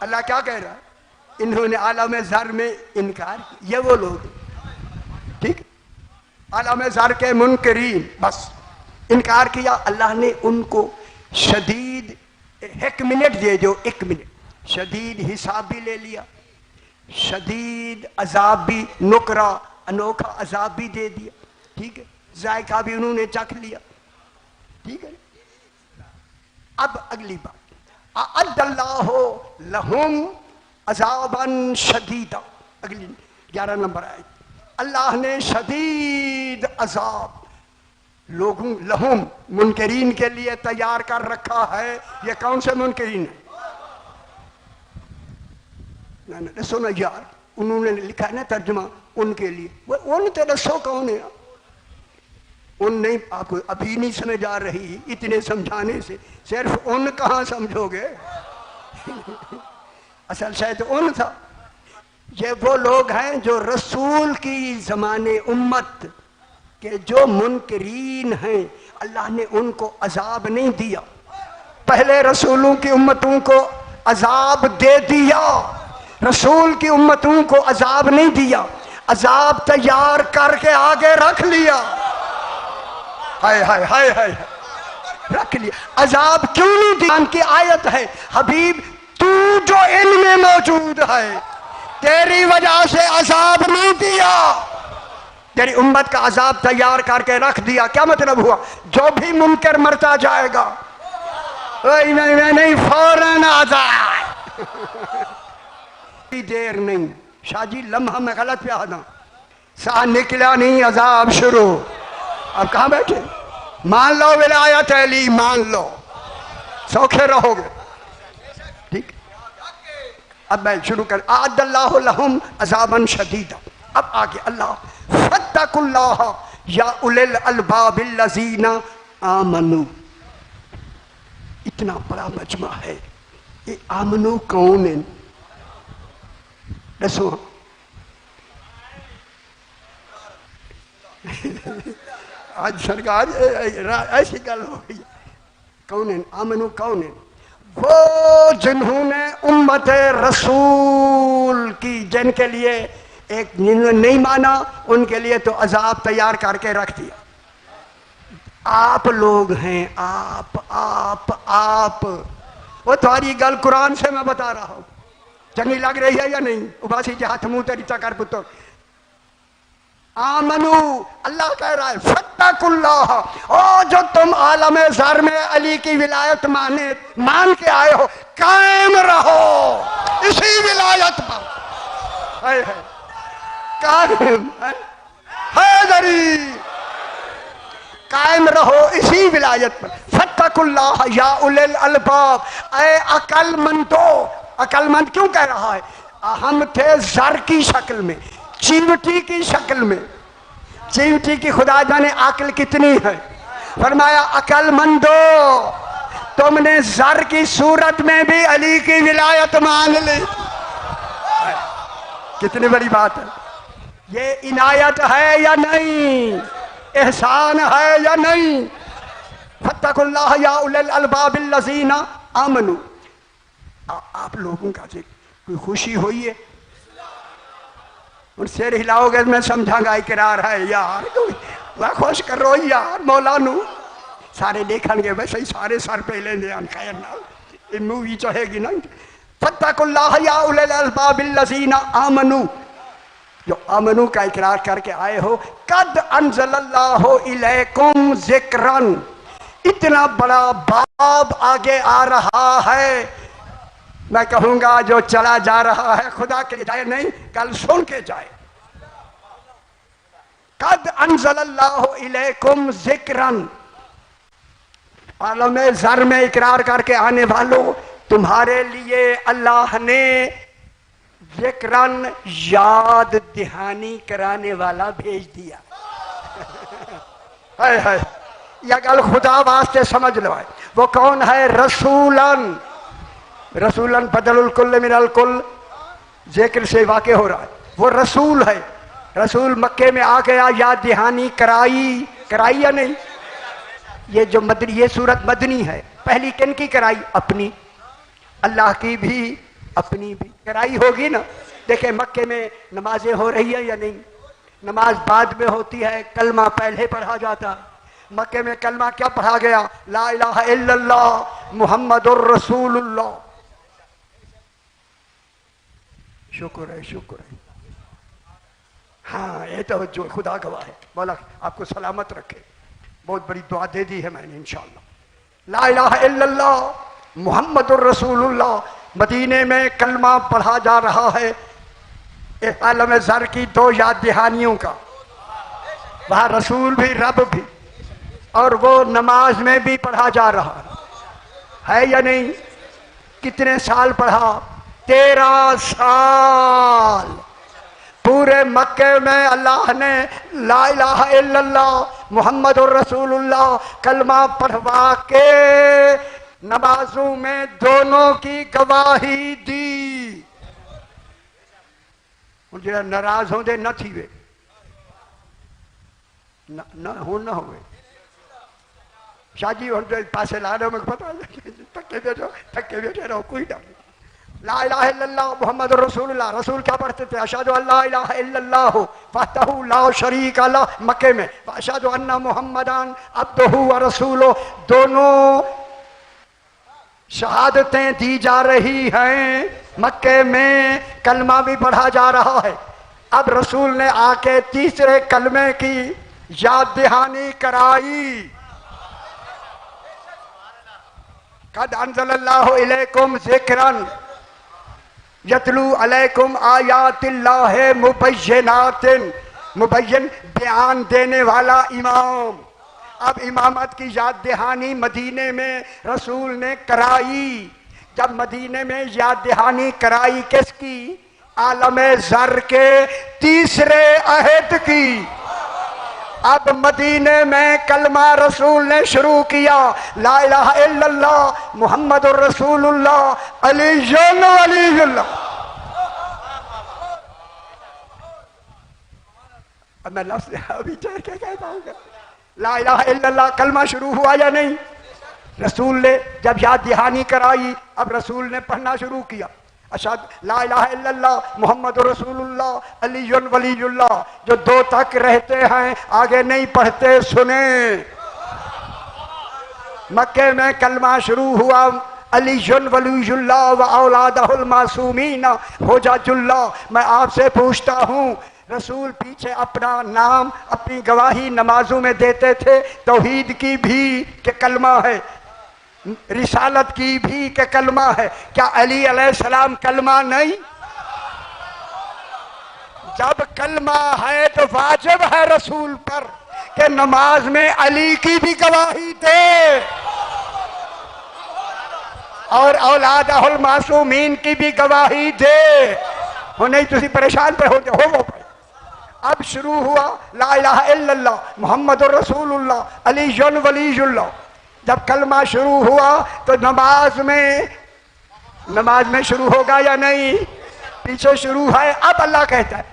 अल्लाह क्या कह रहा है? इन्होंने आलम ज़र में इनकार किया। ये वो लोग, ठीक, आलम ज़र के मुनकरीन, बस इनकार किया। अल्लाह ने उनको शदीद, 1 मिनट दे दो, 1 मिनट, शदीद हिसाब भी ले लिया, शदीद अजाब भी, नुकरा अनोखा अजाब भी दे दिया। ठीक है। जायका भी उन्होंने चख लिया। ठीक है। अब अगली बात, अअद्दल्लाहु लहुम अज़ाबन शदीदा, अगली 11 नंबर आयत। अल्लाह ने शदीद अजाब लोगों, लहुम मुनकरीन के लिए तैयार कर रखा है। ये कौन से मुनकरीन है? सुनो यार, उन्होंने लिखा है ना तर्जुमा उनके लिए। वो उन तो दसो कौन है? उन नहीं, आपको अभी नहीं समझ आ रही इतने समझाने से। सिर्फ उन कहाँ समझोगे असल शायद उन था। ये वो लोग हैं जो रसूल की ज़माने उम्मत के जो मुनकरीन हैं, अल्लाह ने उनको अजाब नहीं दिया। पहले रसूलों की उम्मतों को अजाब दे दिया, रसूल की उम्मतों को अजाब नहीं दिया, अजाब तैयार करके आगे रख लिया। हाय हाय हाय हाय, रख लिया। अजाब क्यों नहीं दिया? की आयत है, हबीब तू जो इनमें मौजूद है, तेरी वजह से अजाब नहीं दिया, तेरी उम्मत का अजाब तैयार करके रख दिया। क्या मतलब हुआ? जो भी मुनकर मरता जाएगा नहीं फौरन अजाब देर नहीं। शाहजी लम्हा में गलत पे आना, सा निकला नहीं अजाब शुरू। अब कहाँ बैठे? मान लो विलायत अली, मान लो, सौखे रहोगे। ठीक, अब मैं शुरू कर। आदल्लाहु लहुम अजाबन शदीदा। अब आगे अल्लाह, फत्तकुल्लाह या उलिल अलबाबिल्लज़ीना आमनू। इतना बड़ा मजमा है। ये आमनू कौन है? दसो आज सरकार ऐसी गल हो गई। कौन है आमनू? कौन है? वो जिन्होंने उम्मत रसूल की, जिनके लिए एक जिन्होंने नहीं माना उनके लिए तो अजाब तैयार करके रख दिया। आप लोग हैं, आप वो तुम्हारी गल कुरान से मैं बता रहा हूं। चंगी लग रही है या नहीं? उबासी के हाथ मुंह तरीका कर पुत्र। आमनू, अल्लाह कह रहा है फत्तकुल्लाह, ओ जो तुम आलम ज़र में अली की विलायत मान के आए हो, कायम रहो इसी विलायत पर। है कायम हैदरी, कायम रहो इसी विलायत पर। फत्तकुल्लाह या उलिल अलबाब, ऐ अकलमंदो। अकलमंद क्यों कह रहा है? हम थे ज़र की शक्ल में, चींटी की शक्ल में। चींटी की खुदा जाने अकल कितनी है। फरमाया अकलमंदो, तुमने ज़र की सूरत में भी अली की विलायत मान ली। कितनी बड़ी बात है। ये इनायत है या नहीं? एहसान है या नहीं? फत्तकुल्लाह या उलिल अलबाबिल्लज़ीना आमनू। आप लोगों का कोई खुशी हुई है? और सिर हिलाओगे मैं समझागा इकरार है यार, वह खुश करो यार मौलानू। सारे देखणगे वैसे ही सारे सर पे लेंगे खैर ना, मूवी चाहेगी ना। फत्तकुल्लाह या उलिल अलबाबिल्लज़ीना आमनू, जो आमनू का इकरार करके आए हो। कद अंज़लल्लाहु इलैकुम ज़िक्रन, इतना बड़ा बाब आगे आ रहा है। मैं कहूंगा जो चला जा रहा है खुदा के जाए नहीं, कल सुन के जाए। कद अंज़लल्लाहु इलैकुम ज़िक्रन, आलम ज़र में इकरार करके आने वालों, तुम्हारे लिए अल्लाह ने ज़िक्रन, याद दहानी कराने वाला भेज दिया। है यह गल खुदा वास्ते समझ लो। है वो कौन है? रसूलन। रसूलन बदलुल कुल्ल मिनल कुल, जिक्र से वाक़े हो रहा है। वो रसूल है। रसूल मक्के में आ गया, याद दहानी कराई या नहीं? ये जो मदनी, ये सूरत मदनी है। पहली किन की कराई? अपनी, अल्लाह की भी अपनी भी कराई होगी ना। देखे मक्के में नमाजें हो रही है या नहीं? नमाज बाद में होती है, कलमा पहले पढ़ा जाता है। मक्के में कलमा क्या पढ़ा गया? ला इलाहा इल्लल्लाह मुहम्मदुर रसूलुल्लाह। शुक्र है, शुक्र है। हाँ ये तो जो खुदा गवाह है। मौला आपको सलामत रखे। बहुत बड़ी दुआ दे दी है मैंने इंशाअल्लाह। ला इलाहा इल्लल्लाह मुहम्मदुर रसूलुल्लाह। मदीने में कलमा पढ़ा जा रहा है, आलम ज़र की दो याद दहानियों का। वहाँ रसूल भी रब भी, और वो नमाज में भी पढ़ा जा रहा है या नहीं? कितने साल पढ़ा? 13 साल। पूरे मक्के में अल्लाह ने ला इलाहा इल्लल्लाह मुहम्मदुर रसूलुल्लाह कलमा पढ़वा के नमाजों में दोनों की गवाही दी। जो नाराज होंदे न थी वे न हो शादी होंदे पासे ला रहे पता थके बैठे रहो कोई डर नहीं। ला इलाहा इल्लल्लाह मुहम्मद रसूलुल्लाह। रसूल क्या पढ़ते थे? अशहदु अल्ला इलाहा इल्लल्लाह वहदहु ला शरीका लह मक्के में, अशहदु अन्ना मुहम्मदन अब्दुहु व रसूलुहु। दोनों शहादतें दी जा रही हैं। मक्के में कलमा भी पढ़ा जा रहा है। अब रसूल ने आके तीसरे कलमे की याद दहानी कराई। कद अंज़लल्लाहु इलैकुम ज़िक्रन यतलू अलैकुम आयातिल्लाहि मुबय्यनातिन। मुबय्यन बयान देने वाला इमाम। अब इमामत की याद दहानी मदीने में रसूल ने कराई। जब मदीने में याद दहानी कराई किसकी? आलमे ज़र के तीसरे अहद की। अब मदीने में कलमा रसूल ने शुरू किया, ला इलाहा इल्लल्लाह मुहम्मदुर रसूलुल्लाह अलीयुन वलीयुल्लाह। अब मैं लफ्ज़ अभी क्या कहता हूँ, ला इलाहा इल्लल्लाह कलमा शुरू हुआ या नहीं? रसूल ने जब याद दहानी कराई, अब रसूल ने पढ़ना शुरू किया, अशहद ला इलाहा इल्लल्लाह मुहम्मदुर रसूलुल्लाह अलीयुन वलीयुल्लाह। जो दो तक रहते हैं आगे नहीं पढ़ते सुने। मक्के में कलमा शुरू हुआ, अलीयुन वलीयुल्लाह व औलादहुल मासूमीन हुज्जतुल्लाह। मैं आपसे पूछता हूँ, रसूल पीछे अपना नाम अपनी गवाही नमाजों में देते थे, तौहीद की भी के कलमा है, रिसालत की भी के कलमा है। क्या अली अलैहिस्सलाम कलमा नहीं? जब कलमा है तो वाजिब है रसूल पर कि नमाज में अली की भी गवाही दे और औलादहुल मासूमीन की भी गवाही दे। हो नहीं तुसी परेशान पे हो वो पे। अब शुरू हुआ ला इलाहा इल्लल्लाह मुहम्मदुर रसूलुल्लाह अलीयुन वलीयुल्लाह। जब कलमा शुरू हुआ तो नमाज में शुरू होगा या नहीं? पीछे शुरू है। अब अल्लाह कहता है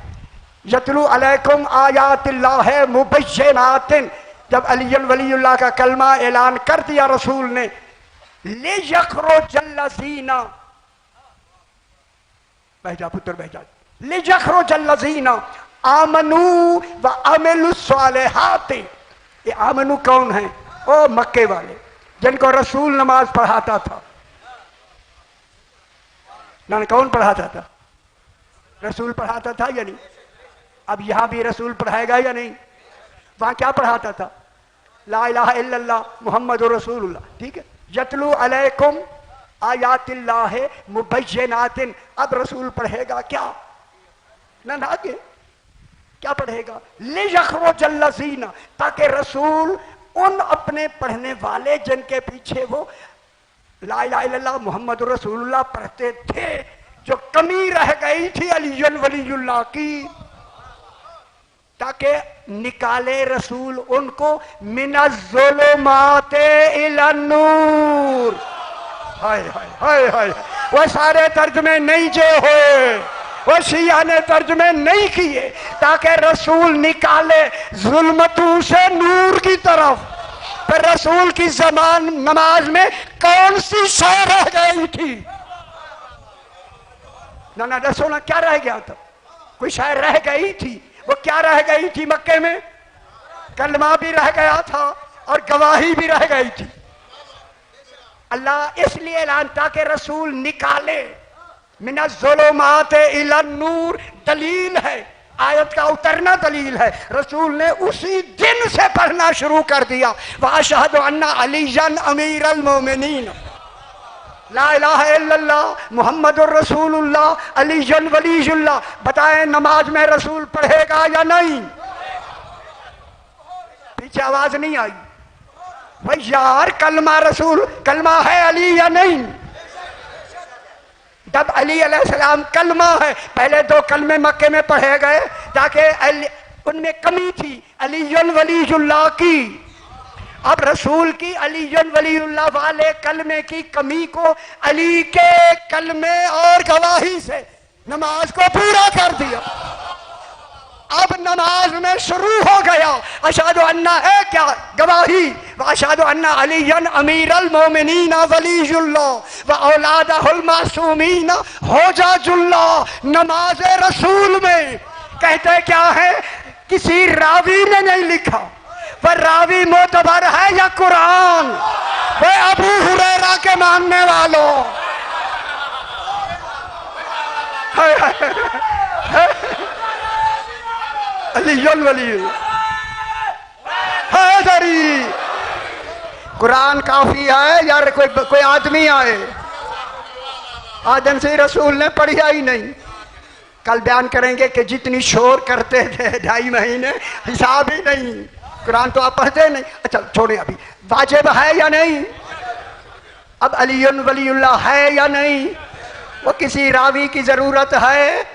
यतलू अलैकुम आयातिल्लाहि मुबय्यनातिन। जब अलीयुन वलीयुल्लाह का कलमा ऐलान कर दिया रसूल ने, ले यखरुजल्लज़ीना, बहजा पुत्र बहजा, ले यखरुजल्लज़ीना आमनू व अमिलुस्सालिहाति। ये आमनू कौन है? ओ मक्के वाले जिनको रसूल नमाज पढ़ाता था। ना कौन पढ़ाता था? रसूल पढ़ाता था या नहीं? अब यहां भी रसूल पढ़ाएगा या नहीं? वहां क्या पढ़ाता था? ला इलाहा इल्लल्लाह मुहम्मदुर रसूलुल्लाह। ठीक है, यतलू अलैकुम आयातिल्लाहि मुबय्यनातिन। अब रसूल पढ़ेगा क्या? ना आगे क्या पढ़ेगा? ले यखरुजल्लज़ीना, ताकि रसूल उन अपने पढ़ने वाले जिनके पीछे वो ला इलाहा इल्लल्लाह मुहम्मदुर रसूलुल्लाह पढ़ते थे, जो कमी रह गई थी अलीयुन वलीयुल्लाह की, ताकि निकाले रसूल उनको मिनज़्ज़ुलुमाति इलन-नूर। हाय हाय हाय हाय। वो सारे तर्जमे नहीं जे हुए, वो शिया ने तर्जमे नहीं किए, ताकि रसूल निकाले जुल्मतों से नूर की तरफ। पर रसूल की जमान नमाज में कौन सी शय रह गई थी? ना रसूल क्या रह गया था? कोई शय रह गई थी। वो क्या रह गई थी? मक्के में कलमा भी रह गया था और गवाही भी रह गई थी। अल्लाह इसलिए ऐलान था कि रसूल निकाले मिनज़्ज़ुलुमाति इलन-नूर। दलील है, आयत का उतरना दलील है। रसूल ने उसी दिन से पढ़ना शुरू कर दिया, व अशहदु अन्ना अलीयन अमीरुल मोमिनीन। ला इलाहा इल्लल्लाह मुहम्मदुर रसूलुल्लाह अलीयुन वलीयुल्लाह। बताएं नमाज में रसूल पढ़ेगा या नहीं? पीछे आवाज नहीं आई भाई यार। कलमा रसूल कलमा है अली या नहीं? जब अली अलैहिस्सलाम कलमा है, पहले 2 कलमे मक्के में पढ़े गए ताकि उनमें कमी थी अलीयुल वलीयुल्लाह की। अब रसूल की अलीयुल वलीयुल्लाह वाले कलमे की कमी को अली के कलमे और गवाही से नमाज को पूरा कर दिया। अब नमाज में शुरू हो गया अशहदु अन्ना है क्या गवाही, व अशहदु अन्ना अलीयन अमीरुल मोमिनीन वलीयुल्लाह व औलादहुल मासूमीन हुज्जतुल्लाह। नमाज रसूल में कहते क्या है, किसी रावी ने नहीं लिखा, वह रावी मोतबर है या कुरान, वह अबू हुरैरा के मानने वालों। अलीयुल वली हैदरी। कुरान काफी है यार, कोई आदमी आए, आदम से रसूल ने पढ़ा ही नहीं। कल बयान करेंगे कि जितनी शोर करते थे 2.5 महीने, हिसाब ही नहीं। कुरान तो आप पढ़ते नहीं। अच्छा छोड़े, अभी वाजिब है या नहीं? अब अलीयुल वलीयुल्लाह है या नहीं? वो किसी रावी की जरूरत है?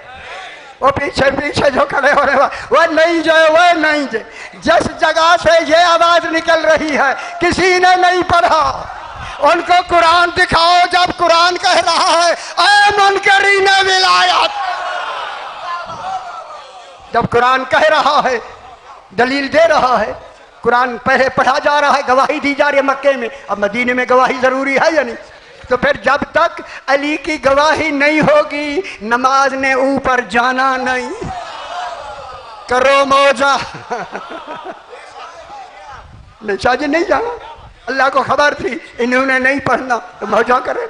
वो पीछे पीछे जो खड़े हो रहे वह नहीं जो है, वह नहीं जो। जिस जगह से ये आवाज निकल रही है किसी ने नहीं पढ़ा, उनको कुरान दिखाओ। जब कुरान कह रहा है ऐ मुनकरीन विलायत, जब कुरान कह रहा है, दलील दे रहा है, कुरान पहले पढ़ा जा रहा है, गवाही दी जा रही है मक्के में, अब मदीने में गवाही जरूरी है या नहीं? तो फिर जब तक अली की गवाही नहीं होगी नमाज ने ऊपर जाना नहीं। करो मौजा निशा जी नहीं जाना, अल्लाह को खबर थी इन्होंने नहीं पढ़ना तो मौजा करे।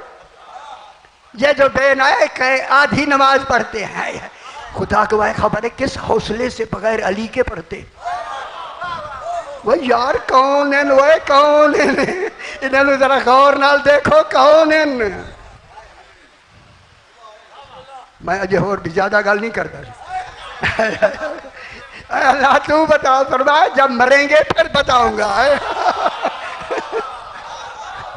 ये जो बेनायक है आधी नमाज पढ़ते हैं, खुदा को वह खबर है किस हौसले से बगैर अली के पढ़ते। वो यार कौन है, वो कौन है, इन्हें जरा गौर नाल देखो कौन है। मैं अजय और भी ज्यादा गल नहीं करता। अल्लाह तू बताओ, फरमाया जब मरेंगे फिर बताऊंगा।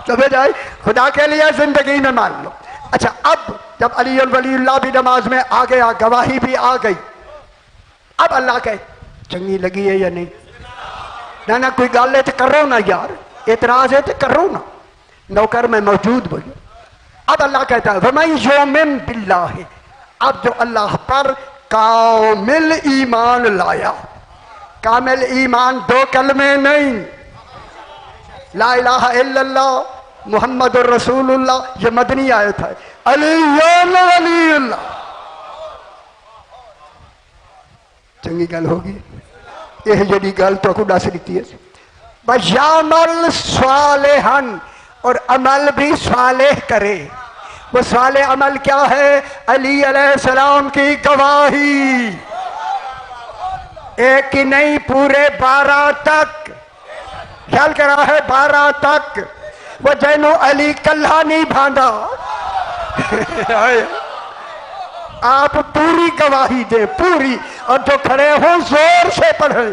समझ आई? खुदा के लिए जिंदगी में मान लो। अच्छा, अब जब अलीयुल वलीयुल्लाह भी नमाज में आ गया, गवाही भी आ गई, अब अल्लाह कहे चंगी लगी है या नहीं? ना कोई गल है तो करो ना यार, एतराज है तो करो ना। नौकर में मौजूद बोले। अब अल्लाह कहता है वमन युमिन बिल्लाह, अब जो अल्लाह पर कामिल ईमान लाया। कामिल ईमान 2 कलमे नहीं, ला इलाहा इल्लल्लाह मुहम्मदुर रसूलुल्लाह, ये मदनी आयत है। अलीयुल वलीयुल्लाह, चंगी गल होगी यह जड़ी गल तो को दस दी है। बयामल स्वालेहन, और अमल भी स्वालेह करे। वो स्वालेह अमल क्या है? अली अलैहिस्सलाम की गवाही, एक ही नहीं पूरे 12 तक। ख्याल करा है 12 तक। वो जैनो अली कल्हा नहीं भांदा। आप पूरी गवाही दे, पूरी, और जो खड़े हो जोर से पढ़े,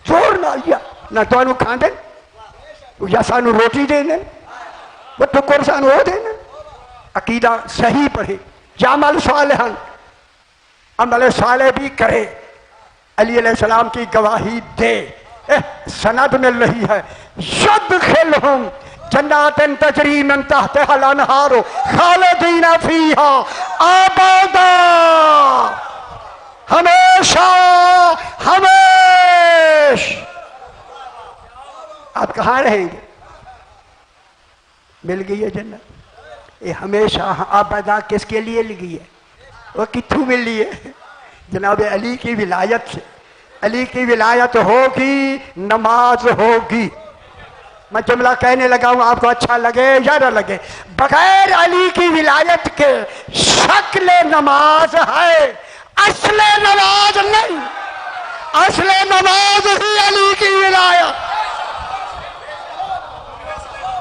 जोर ना लिया ना तो खाते या सानू रोटी देने, वो टुकर सानू हो देने। अकीदा सही पढ़े, जामल सालेहन, अमल साले भी करे, अली अलैहिस्सलाम की गवाही दे। सनद मिल रही है, यदखिलहुम जन्नातिन तजरी मिन तहतिहल अनहार खालिदीन फीहा अबदा, हमेशा हमेश। आप कहाँ रहेंगे? मिल गई है जन्नत, ये हमेशा अबदा किसके लिए लगी है? वो कितों मिली है? जनाब अली की विलायत से। अली की विलायत होगी, नमाज होगी। मैं जुमला कहने लगा हूं, आपको अच्छा लगे या न लगे, बगैर अली की विलायत के शक्ल नमाज है, असले नमाज नहीं। असले नमाज ही अली की विलायत।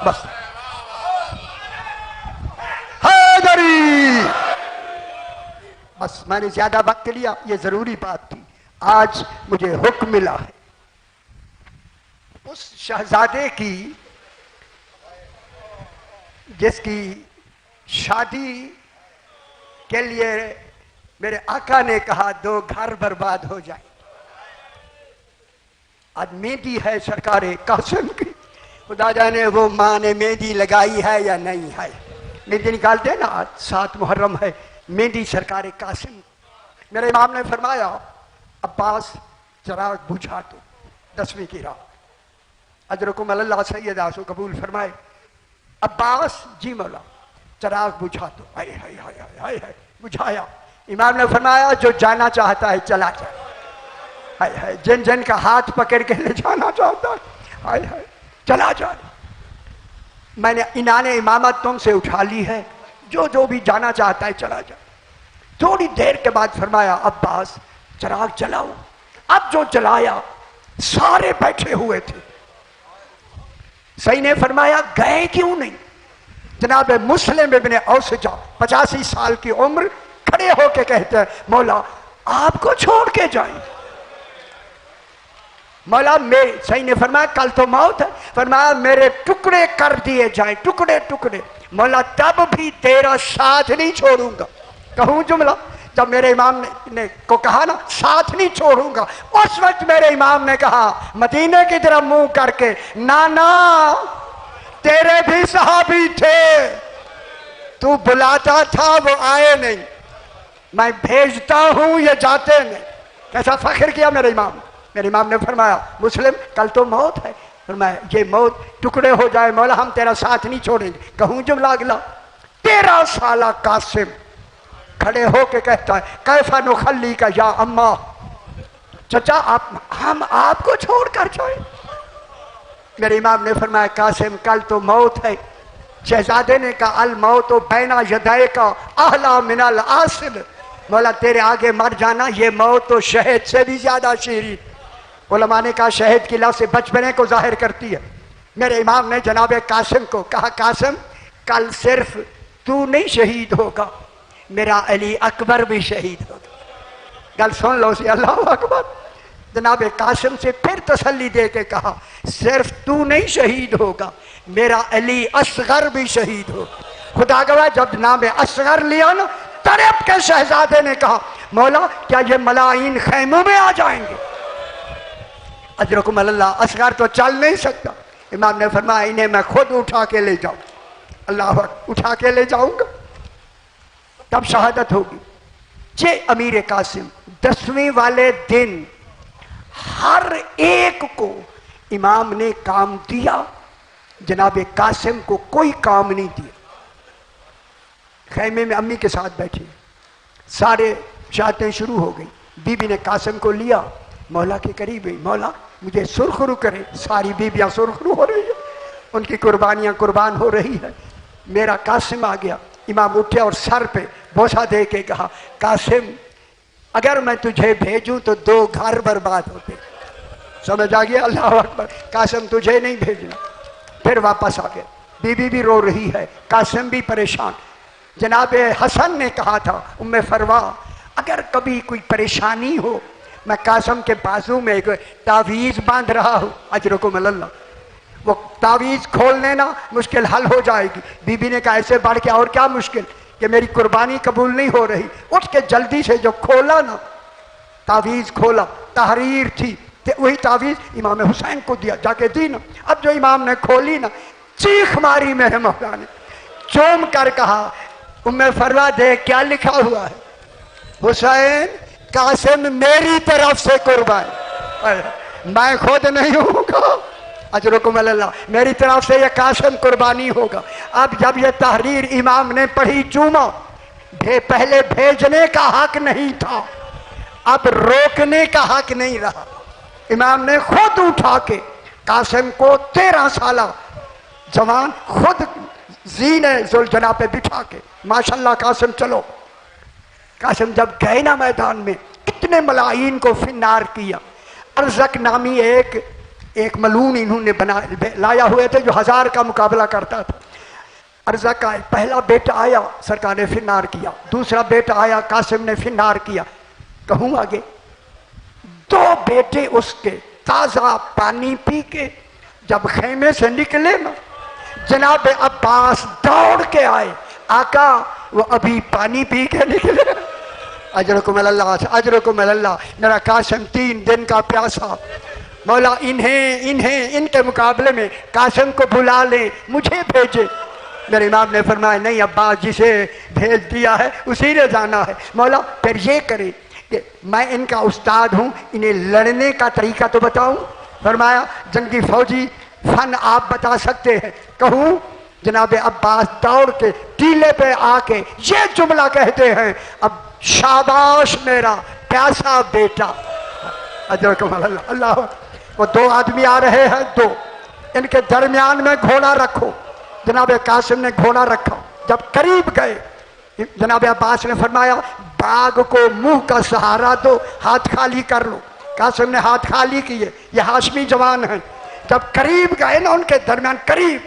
बस हैदरी, बस मैंने ज्यादा वक्त लिया, ये जरूरी बात थी। आज मुझे हुक्म मिला है उस शहजादे की जिसकी शादी के लिए मेरे आका ने कहा 2 घर बर्बाद हो जाए। आज मेहंदी है सरकार कासिम की, खुदा जाने वो माँ ने मेहंदी लगाई है या नहीं है। मेहंदी निकालते हैं ना, आज 7 मुहर्रम है, मेहंदी सरकार कासिम। मेरे इमाम ने फरमाया अब्बास चिराग बुझा दो 10वीं की रात, अजरकुम अल्लाह सैयद आसो कबूल फरमाए। अब्बास जी मौला चिराग बुझा दो। हाय हाय हाय हाय हाय, बुझाया। इमाम ने फरमाया जो जाना चाहता है चला जाए। हाय हाय, जिन जिन का हाथ पकड़ के ले जाना चाहता है, हाय हाय चला जाए। मैंने इनाने इमामत तुमसे उठा ली है, जो जो भी जाना चाहता है चला जाए। थोड़ी देर के बाद फरमाया अब्बास चिराग जलाओ। अब जो जलाया सारे बैठे हुए थे। सही ने फरमाया गए क्यों नहीं? जनाब मुस्लिम इब्ने औसजा 85 साल की उम्र खड़े होके कहते हैं मौला आपको छोड़ के जाए। मौला मैं, सही ने फरमाया कल तो मौत है, फरमाया मेरे टुकड़े कर दिए जाए, टुकड़े टुकड़े। मौला तब भी तेरा साथ नहीं छोड़ूंगा। कहूं जुमला, जब मेरे इमाम ने को कहा ना साथ नहीं छोड़ूंगा, उस वक्त मेरे इमाम ने कहा मदीने की तरफ मुंह करके ना ना तेरे भी सहाबी थे, तू बुलाता था वो आए नहीं, मैं भेजता हूं ये जाते नहीं। कैसा फख्र किया मेरे इमाम। मेरे इमाम ने फरमाया मुस्लिम कल तो मौत है, फरमाया ये मौत टुकड़े हो जाए मौला हम तेरा साथ नहीं छोड़ेंगे। कहूं जुमला अगला, 13 साल कासिम खड़े होके कहता है कैफा नुखल्ली का या अम्मा, चचा आप हम आपको छोड़कर जाए। मेरे इमाम ने फरमाया कासिम कल तो मौत है। शहजादे ने कहा अल मौत बैना यदाए का आहला मिनल आसिल, मौला तेरे आगे मर जाना ये मौत तो शहद से भी ज्यादा शीरीन। उलमा ने कहा शहद की लफ्ज़ से बचपने को जाहिर करती है। मेरे इमाम ने जनाब कासिम को कहा कासिम कल सिर्फ तू नहीं शहीद होगा, मेरा अली अकबर भी शहीद होगा। गल सुन लो से अल्लाह अकबर। जनाब कासिम से फिर तसल्ली दे के कहा सिर्फ तू नहीं शहीद होगा, मेरा अली असगर भी शहीद होगा। खुदा गवाह जब नाम असगर लिया ना, तड़प के शहजादे ने कहा मौला क्या ये मलाइन खैमों में आ जाएंगे? अजरकुम अल्लाह, असगर तो चल नहीं सकता। इमाम ने फरमाया इन्हें मैं खुद उठा के ले जाऊं। अल्लाह उठा के ले जाऊंगा तब शहादत होगी। जे अमीर कासिम 10वें वाले दिन हर एक को इमाम ने काम दिया, जनाब कासिम को कोई काम नहीं दिया। खैमे में अम्मी के साथ बैठे, सारे शातें शुरू हो गई। बीबी ने कासिम को लिया, मौला के करीब गई, मौला मुझे सुरखरू करे। सारी बीबियां सुरखरू हो रही है, उनकी कुर्बानियां कुर्बान हो रही है। मेरा कासिम आ गया। इमाम उठे और सर पे बोसा दे के कहा कासिम अगर मैं तुझे भेजूं तो 2 घर बर्बाद होते। समझ आ गया? अल्लाह अकबर। कासिम तुझे नहीं भेजना। फिर वापस आ गया। बीबी भी रो रही है, कासिम भी परेशान। जनाब हसन ने कहा था उम्मे फरवा अगर कभी कोई परेशानी हो, मैं कासिम के बाजू में एक तावीज़ बांध रहा हूँ, अजरकुम अल्लाह, वो तावीज़ खोलने ना मुश्किल हल हो जाएगी। बीबी ने कहा ऐसे बढ़ के और क्या मुश्किल कि मेरी कुर्बानी कबूल नहीं हो रही। उठ के जल्दी से जो खोला ना, तावीज़ खोला, तहरीर थी, वही तावीज़ इमाम हुसैन को दिया, जाके दी ना। अब जो इमाम ने खोली ना, चीख मारी मेरे मौला ने, चूम कर कहा उम्मे फरवा दे क्या लिखा हुआ है? हुसैन कासिम मेरी तरफ से कुर्बान, मैं खुद नहीं होगा। अजरकुम अल्लाह, मेरी तरफ से ये कासिम कुर्बानी होगा। अब जब ये तहरीर इमाम ने पढ़ी, चूमा, पहले भेजने का हक नहीं था, अब रोकने का हक नहीं रहा। इमाम ने खुद उठा के कासिम को 13 साल जवान खुद जीने जुलझना पे बिठा के माशाल्लाह कासिम चलो। कासिम जब गए ना मैदान में, कितने मलाइन को फिन्नार किया। अर्जक नामी एक मलून इन्होंने बना लाया हुए थे जो 1000 का मुकाबला करता था। अर्जक का पहला बेटा आया, सरकार ने फिन्नार किया। दूसरा बेटा आया, कासिम ने फिन्नार किया। कहूँ आगे 2 बेटे उसके ताज़ा पानी पी के जब खेमे से निकले ना, जनाब अब्बास दौड़ के आए, आका वो अभी पानी पी के निकले। अजरकुम अल्लाह, मेरा कासिम 3 दिन का प्यासा, मौला इन्हें इनके मुकाबले में कासिम को बुला ले, मुझे भेजे। मेरे इमाम ने फरमाया नहीं अब्बास, जिसे भेज दिया है उसी ने जाना है। मौला फिर ये करे कि मैं इनका उस्ताद हूँ, इन्हें लड़ने का तरीका तो बताऊँ। फरमाया जंगी फौजी फन आप बता सकते हैं। कहूँ? जनाब अब्बास दौड़ के टीले पे आके ये जुमला कहते हैं, अब शाबाश मेरा प्यासा बेटा। अल्लाह। वो 2 आदमी आ रहे हैं, 2, इनके दरमियान में घोड़ा रखो। जनाब कासिम ने घोड़ा रखा। जब करीब गए, जनाब अब्बास ने फरमाया बाघ को मुंह का सहारा दो, हाथ खाली कर लो। कासिम ने हाथ खाली किए, ये हाशमी जवान हैं। जब करीब गए ना उनके दरमियान, करीब,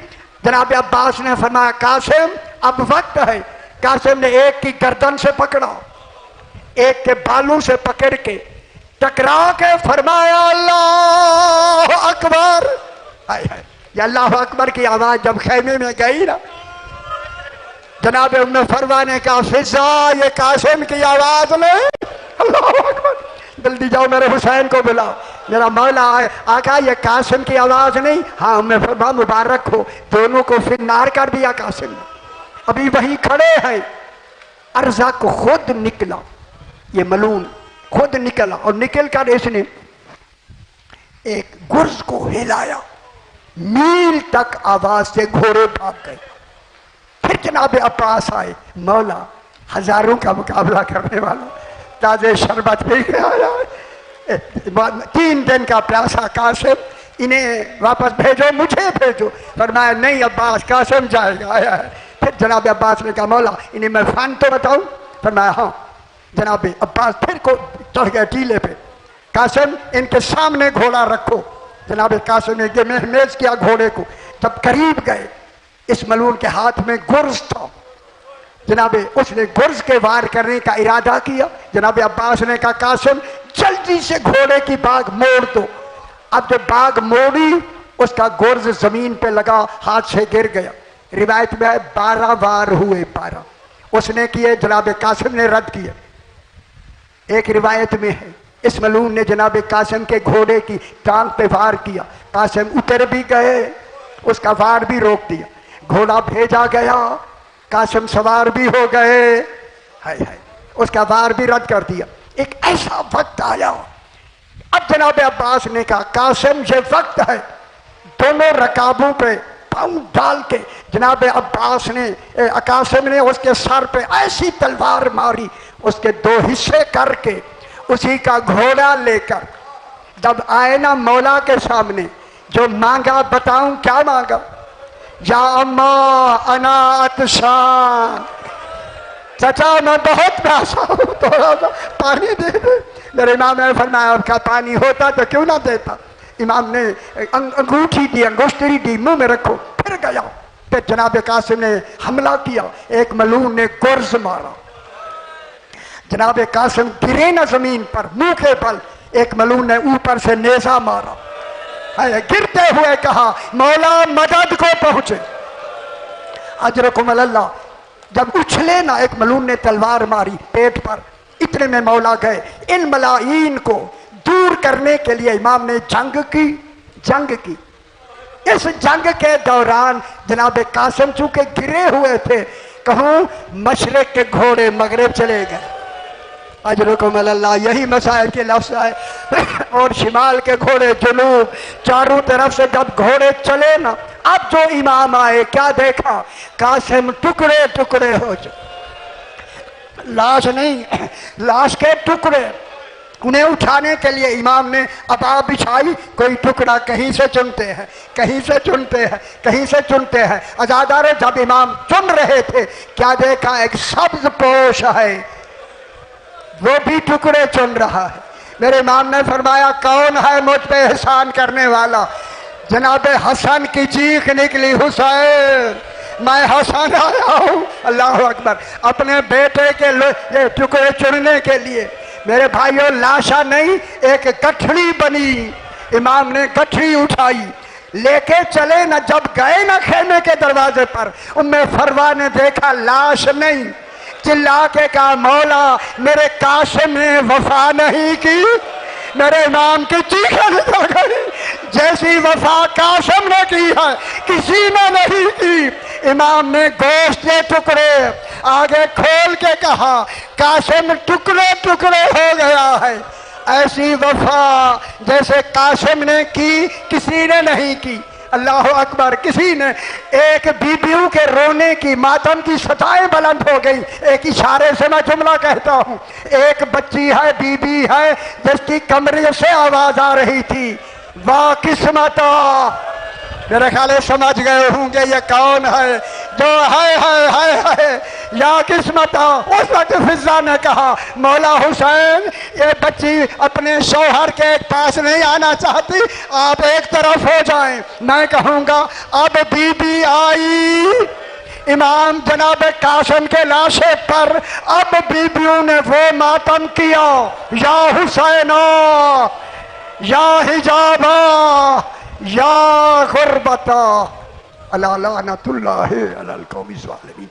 जनाब अब्बास ने फरमाया कासिम अब वक्त है। कासिम ने एक की गर्दन से पकड़ा, एक के बालों से पकड़ के टकरा के फरमाया अल्लाह अकबर। ये अल्लाह अकबर की आवाज जब खैमे में गई ना, जनाब उम्मे फरवा ने कहा फिजा ये कासिम की आवाज नहीं। अल्लाह अकबर, जल्दी जाओ मेरे हुसैन को बुलाओ, मेरा मौला है। आका ये कासिम की आवाज नहीं। हाँ उम्मे फरवा मुबारक हो, दोनों को फिर नार कर दिया कासिम ने। अभी वहीं खड़े हैं, अर्जा को खुद निकला, ये मलून खुद निकला और निकल कर इसने एक गुर्ज को हिलाया, मील तक आवाज से घोड़े भाग गए। फिर जनाब अब्बास आए, मौला हजारों का मुकाबला करने वाला, ताजे शरबत पी के आया, 3 दिन का प्यासा कासिम, इन्हें वापस भेजो, मुझे भेजो। फरमाया नहीं अब्बास, कासिम जाएगा, आया है। फिर जनाब अब्बास ने कहा मौला इन्हें मैं फन तो बताऊं। फरमाया हाँ। जनाब अब्बास फिर को चढ़ गए टीले पे। कासिम इनके सामने घोड़ा रखो। जनाब कासिम ने मेज किया घोड़े को। जब करीब गए, इस मलून के हाथ में गुर्ज था। जनाब उसने गुर्ज के वार करने का इरादा किया। जनाब अब्बास ने कहा कासिम जल्दी से घोड़े की बाग मोड़ दो। अब जब बाग मोड़ी, उसका गुर्ज जमीन पे लगा, हाथ से गिर गया। रिवायत में 12 वार हुए, 12 उसने किए, जनाब कासिम ने रद्द किए। एक रिवायत में है इस मलून ने जनाब कासिम के घोड़े की टांग पे वार किया। कासिम उतर भी गए, उसका वार भी रोक दिया। घोड़ा भेजा गया, कासिम सवार भी हो गए, हाय हाय, उसका वार भी रद्द कर दिया। एक ऐसा वक्त आया, अब जनाब अब्बास ने कहा कासिम ये वक्त है। दोनों रकाबों पे पांव डाल के जनाब अब्बास ने, कासिम ने उसके सर पे ऐसी तलवार मारी, उसके 2 हिस्से करके उसी का घोड़ा लेकर जब आए ना मौला के सामने, जो मांगा बताऊं क्या मांगा? या अम्मा अना अतशान, चाचा मैं बहुत प्यासा हूं, थोड़ा सा पानी दे दे। मेरे इमाम ने फरमाया आपका पानी होता तो क्यों ना देता। इमाम ने अंगूठी दी, अंगूष्ठरी दी, मुंह में रखो। फिर गया, फिर जनाब कासिम ने हमला किया। एक मलून ने गुर्ज मारा, जनाब कासिम गिरे ना जमीन पर, मुंह के बल। एक मलून ने ऊपर से नेजा मारा, गिरते हुए कहा मौला मदद को पहुंचे। अजरकुम अल्लाह। जब उछले ना, एक मलून ने तलवार मारी पेट पर, इतने में मौला गए। इन मलाईन को दूर करने के लिए इमाम ने जंग की। इस जंग के दौरान जनाब कासिम चूंकि गिरे हुए थे, कहूं मशरिक के घोड़े मगरिब चले गए। अजरुकुम अल्लाह, यही मसाइल के लफ्ज़ है। और शिमाल के घोड़े जुनूब, चारों तरफ से जब घोड़े चले ना, अब जो इमाम आए क्या देखा? कासिम टुकड़े टुकड़े हो जाए, लाश नहीं, लाश के टुकड़े। उन्हें उठाने के लिए इमाम ने अबा बिछाई, कोई टुकड़ा कहीं से चुनते हैं, कहीं से चुनते हैं, कहीं से चुनते हैं। अजादारे जब इमाम चुन रहे थे, क्या देखा? एक सब्ज पोश है, वो भी टुकड़े चुन रहा है। मेरे इमाम ने फरमाया कौन है मुझ पे एहसान करने वाला? जनाब हसन की चीख निकली, हुसैन मैं हसन आया हूँ। अल्लाह अकबर। अपने बेटे के ये टुकड़े चुनने के लिए। मेरे भाइयों, लाशा नहीं, एक गठड़ी बनी। इमाम ने गठड़ी उठाई, लेके चले न, जब गए न खेमे के दरवाजे पर, उम्मे फरवा ने देखा लाश नहीं, चिल्ला के कहा मौला मेरे कासिम ने वफा नहीं की, मेरे नाम की चीखें निकल गई। जैसी वफा कासिम ने की है किसी ने नहीं की। इमाम ने गोश्त के टुकड़े आगे खोल के कहा कासिम टुकड़े टुकड़े हो गया है। ऐसी वफा जैसे कासिम ने की किसी ने नहीं की। अल्लाह अकबर। किसी ने, एक बीबियों के रोने की, मातम की सताएं बुलंद हो गई। एक इशारे से मैं जुमला कहता हूँ। एक बच्ची है, बीबी है, जिसकी कमरे से आवाज आ रही थी वाह किस्मत। मेरे ख्याल समझ गए होंगे ये कौन है जो है या किस्मत। उस वक्त फिजा ने कहा मौला हुसैन ये बच्ची अपने शौहर के पास नहीं आना चाहती, आप एक तरफ हो जाएं। मैं कहूँगा अब बीबी आई इमाम जनाब कासिम के लाशे पर, अब बीबियों ने वो मातम किया या हुसैनो या हिजाबा या गुरबता अला लानतुल्लाहि अलल कौमिज़ ज़ालिमीन।